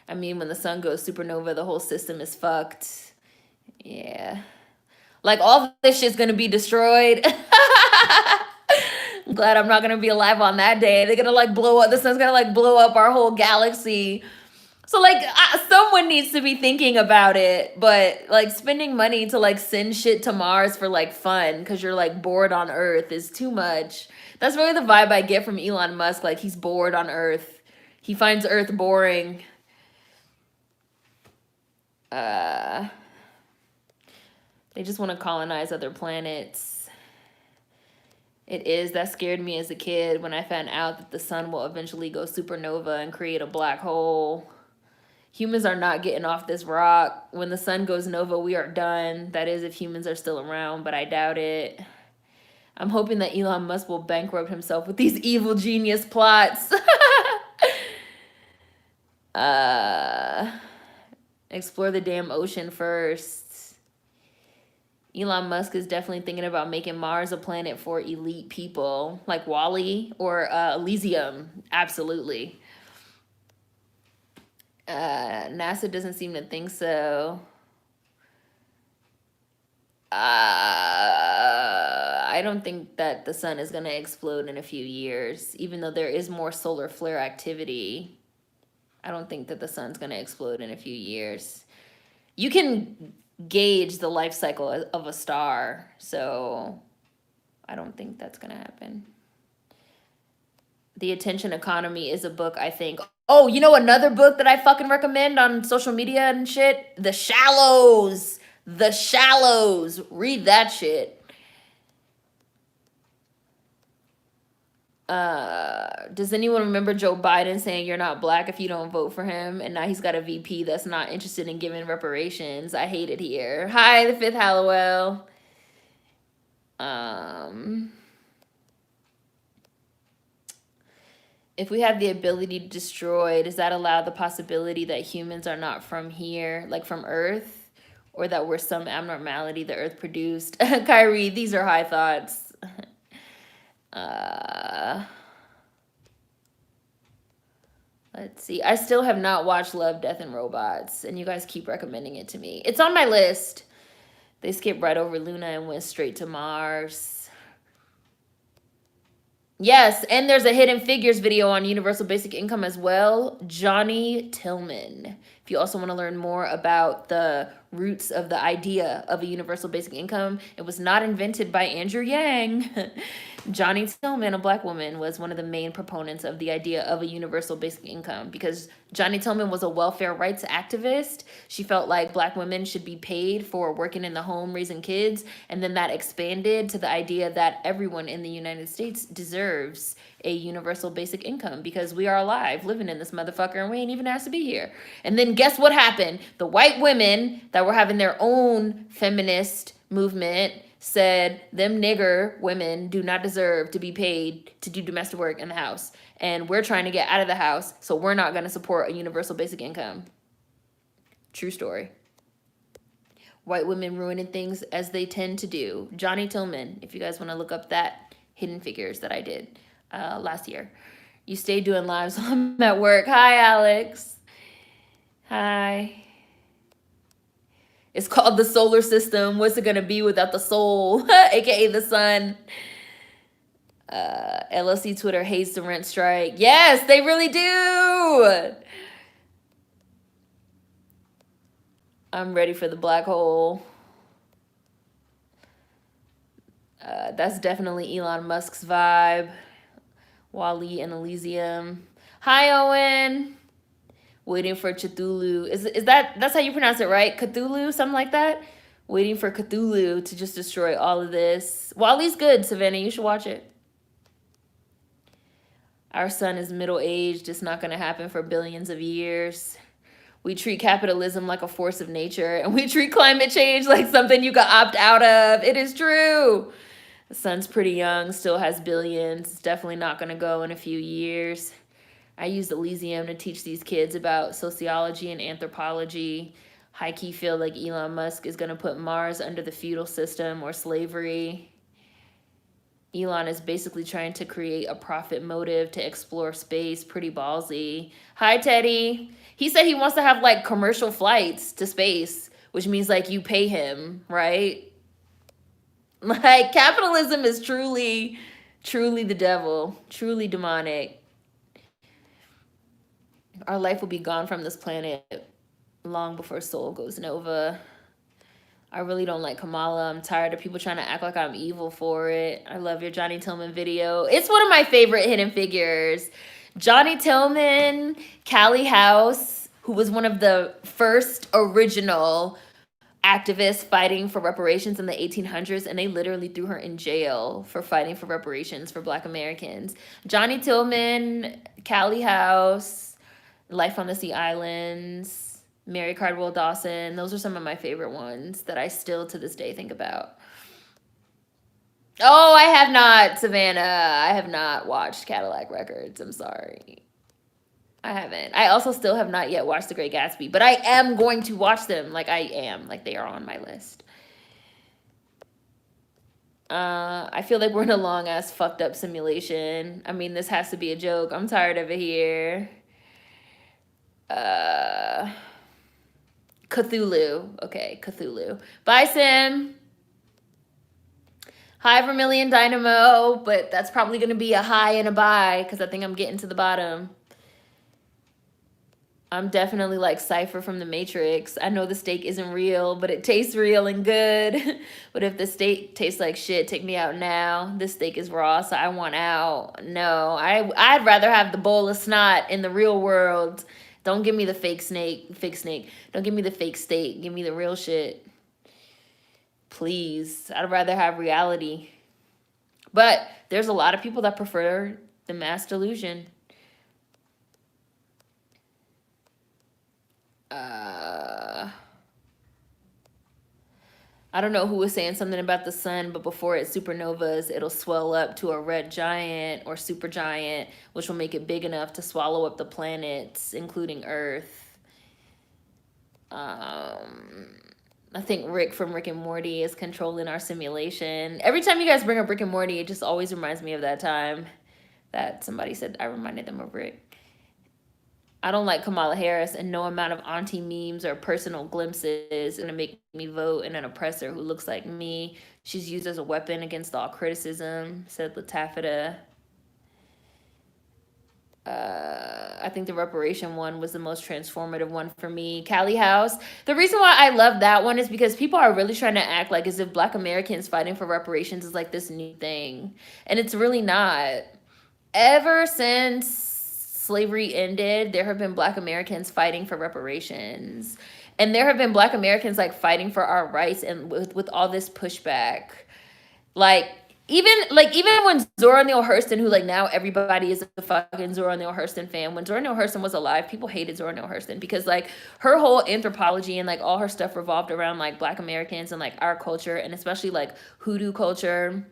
I mean, when the sun goes supernova, the whole system is fucked. Yeah. Like, all this shit's gonna be destroyed. I'm glad I'm not gonna be alive on that day. They're gonna, like, blow up. The sun's gonna, like, blow up our whole galaxy. So, like, someone needs to be thinking about it. But, like, spending money to, like, send shit to Mars for, like, fun because you're, like, bored on Earth is too much. That's really the vibe I get from Elon Musk. Like, he's bored on Earth. He finds Earth boring. They just want to colonize other planets. That scared me as a kid when I found out that the sun will eventually go supernova and create a black hole. Humans are not getting off this rock. When the sun goes nova, we are done. That is, if humans are still around, but I doubt it. I'm hoping that Elon Musk will bankrupt himself with these evil genius plots. Explore the damn ocean first. Elon Musk is definitely thinking about making Mars a planet for elite people, like Wall-E or Elysium. Absolutely. NASA doesn't seem to think so. I don't think that the sun is going to explode in a few years, even though there is more solar flare activity. I don't think that the sun's going to explode in a few years. You can gauge the life cycle of a star, so I don't think that's going to happen. The Attention Economy is a book, I think. Oh, you know another book that I fucking recommend on social media and shit? The Shallows. The Shallows. Read that shit. Does anyone remember Joe Biden saying you're not black if you don't vote for him? And now he's got a VP that's not interested in giving reparations. I hate it here. Hi, the fifth Hallowell. If we have the ability to destroy, does that allow the possibility that humans are not from here, like from Earth, or that we're some abnormality the Earth produced? Kyrie, these are high thoughts. Uh, let's see. I still have not watched Love, Death, and Robots, and you guys keep recommending it to me. It's on my list. They skipped right over Luna and went straight to Mars. Yes, and there's a Hidden Figures video on universal basic income as well. Johnny Tillman. If you also want to learn more about the roots of the idea of a universal basic income, it was not invented by Andrew Yang. Johnny Tillman, a black woman, was one of the main proponents of the idea of a universal basic income because Johnny Tillman was a welfare rights activist. She felt like black women should be paid for working in the home, raising kids, and then that expanded to the idea that everyone in the United States deserves a universal basic income because we are alive living in this motherfucker and we ain't even asked to be here. And then guess what happened? The white women that were having their own feminist movement said them nigger women do not deserve to be paid to do domestic work in the house. And we're trying to get out of the house, so we're not going to support a universal basic income. True story. White women ruining things as they tend to do. Johnny Tillman, if you guys want to look up that Hidden Figures that I did last year. You stay doing lives while I'm at work. Hi, Alex. Hi. It's called the solar system. What's it going to be without the soul? AKA the sun. LLC Twitter hates the rent strike. Yes, they really do. I'm ready for the black hole. That's definitely Elon Musk's vibe. Wally and Elysium. Hi, Owen. Waiting for Cthulhu. Is that's how you pronounce it, right? Cthulhu, something like that? Waiting for Cthulhu to just destroy all of this. Wally's good, Savannah. You should watch it. Our sun is middle-aged. It's not going to happen for billions of years. We treat capitalism like a force of nature, and we treat climate change like something you can opt out of. It is true. The sun's pretty young, still has billions. It's definitely not going to go in a few years. I used Elysium to teach these kids about sociology and anthropology. High-key feel like Elon Musk is going to put Mars under the feudal system or slavery. Elon is basically trying to create a profit motive to explore space. Pretty ballsy. Hi, Teddy. He said he wants to have like commercial flights to space, which means like you pay him, right? Like capitalism is truly the devil, truly demonic. Our life will be gone from this planet long before Soul goes nova. I really don't like Kamala. I'm tired of people trying to act like I'm evil for it. I love your Johnny Tillman video. It's one of my favorite Hidden Figures. Johnny Tillman, Callie House, who was one of the first original activists fighting for reparations in the 1800s, and they literally threw her in jail for fighting for reparations for Black Americans. Johnny Tillman, Callie House, Life on the Sea Islands, Mary Cardwell Dawson. Those are some of my favorite ones that I still to this day think about. Oh, I have not, Savannah. I have not watched Cadillac Records. I'm sorry. I haven't. I also still have not yet watched The Great Gatsby, but I am going to watch them. Like, I am. Like, they are on my list. I feel like we're in a long-ass fucked up simulation. I mean, this has to be a joke. I'm tired of it here. Cthulhu. Okay, Cthulhu. Bye, Sim. Hi, Vermilion Dynamo, but that's probably going to be a hi and a bye because I think I'm getting to the bottom. I'm definitely like Cypher from the Matrix. I know the steak isn't real, but it tastes real and good. But if the steak tastes like shit, take me out now. This steak is raw, so I want out. No, I'd rather have the bowl of snot in the real world. Don't give me the fake snake. Don't give me the fake steak. Give me the real shit. Please. I'd rather have reality. But there's a lot of people that prefer the mass delusion. I don't know who was saying something about the sun, but before it supernovas, it'll swell up to a red giant or supergiant, which will make it big enough to swallow up the planets, including Earth. I think Rick from Rick and Morty is controlling our simulation. Every time you guys bring up Rick and Morty, it just always reminds me of that time that somebody said I reminded them of Rick. I don't like Kamala Harris, and no amount of auntie memes or personal glimpses is going to make me vote in an oppressor who looks like me. She's used as a weapon against all criticism, said Latafita. I think the reparation one was the most transformative one for me. Callie House. The reason why I love that one is because people are really trying to act like as if Black Americans fighting for reparations is like this new thing. And it's really not. Ever since slavery ended, there have been Black Americans fighting for reparations. And there have been Black Americans like fighting for our rights, and with all this pushback. Even when Zora Neale Hurston, who like now everybody is a fucking Zora Neale Hurston fan, when Zora Neale Hurston was alive, people hated Zora Neale Hurston because like her whole anthropology and like all her stuff revolved around like Black Americans and like our culture, and especially like hoodoo culture,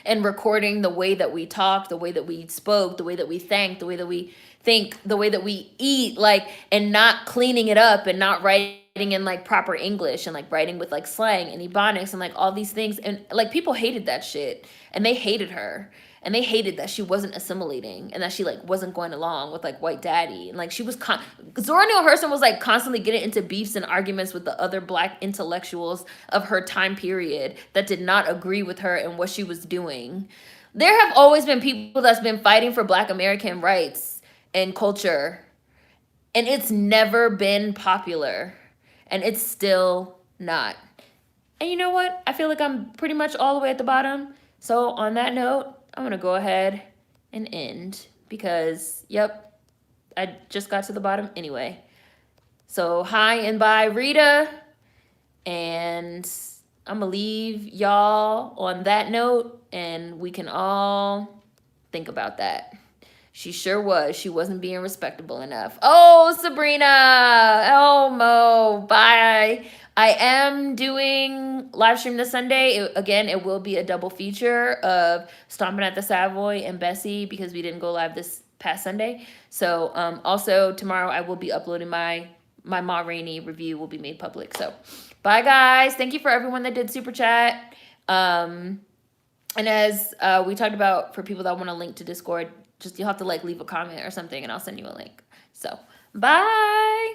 and recording the way that we talk, the way that we spoke, the way that we think, the way that we think, the way that we eat, like, and not cleaning it up and not writing in like proper English and like writing with like slang and ebonics and like all these things. And like people hated that shit, and they hated her, and they hated that she wasn't assimilating and that she like wasn't going along with like white daddy. And like she was Zora Neale Hurston was like constantly getting into beefs and arguments with the other Black intellectuals of her time period that did not agree with her and what she was doing. There have always been people that's been fighting for Black American rights and culture, and it's never been popular, and it's still not. And you know what? I feel like I'm pretty much all the way at the bottom. So on that note, I'm going to go ahead and end because, yep, I just got to the bottom anyway. So hi and bye, Rita. And I'm going to leave y'all on that note, and we can all think about that. She sure was. She wasn't being respectable enough. Oh, Sabrina. Oh, Mo. Bye. I am doing live stream this Sunday. Again, it will be a double feature of Stomping at the Savoy and Bessie because we didn't go live this past Sunday. So also tomorrow I will be uploading my Ma Rainey review will be made public. So bye, guys. Thank you for everyone that did Super Chat. And as we talked about, for people that want a link to Discord, just you'll have to like leave a comment or something and I'll send you a link. So bye.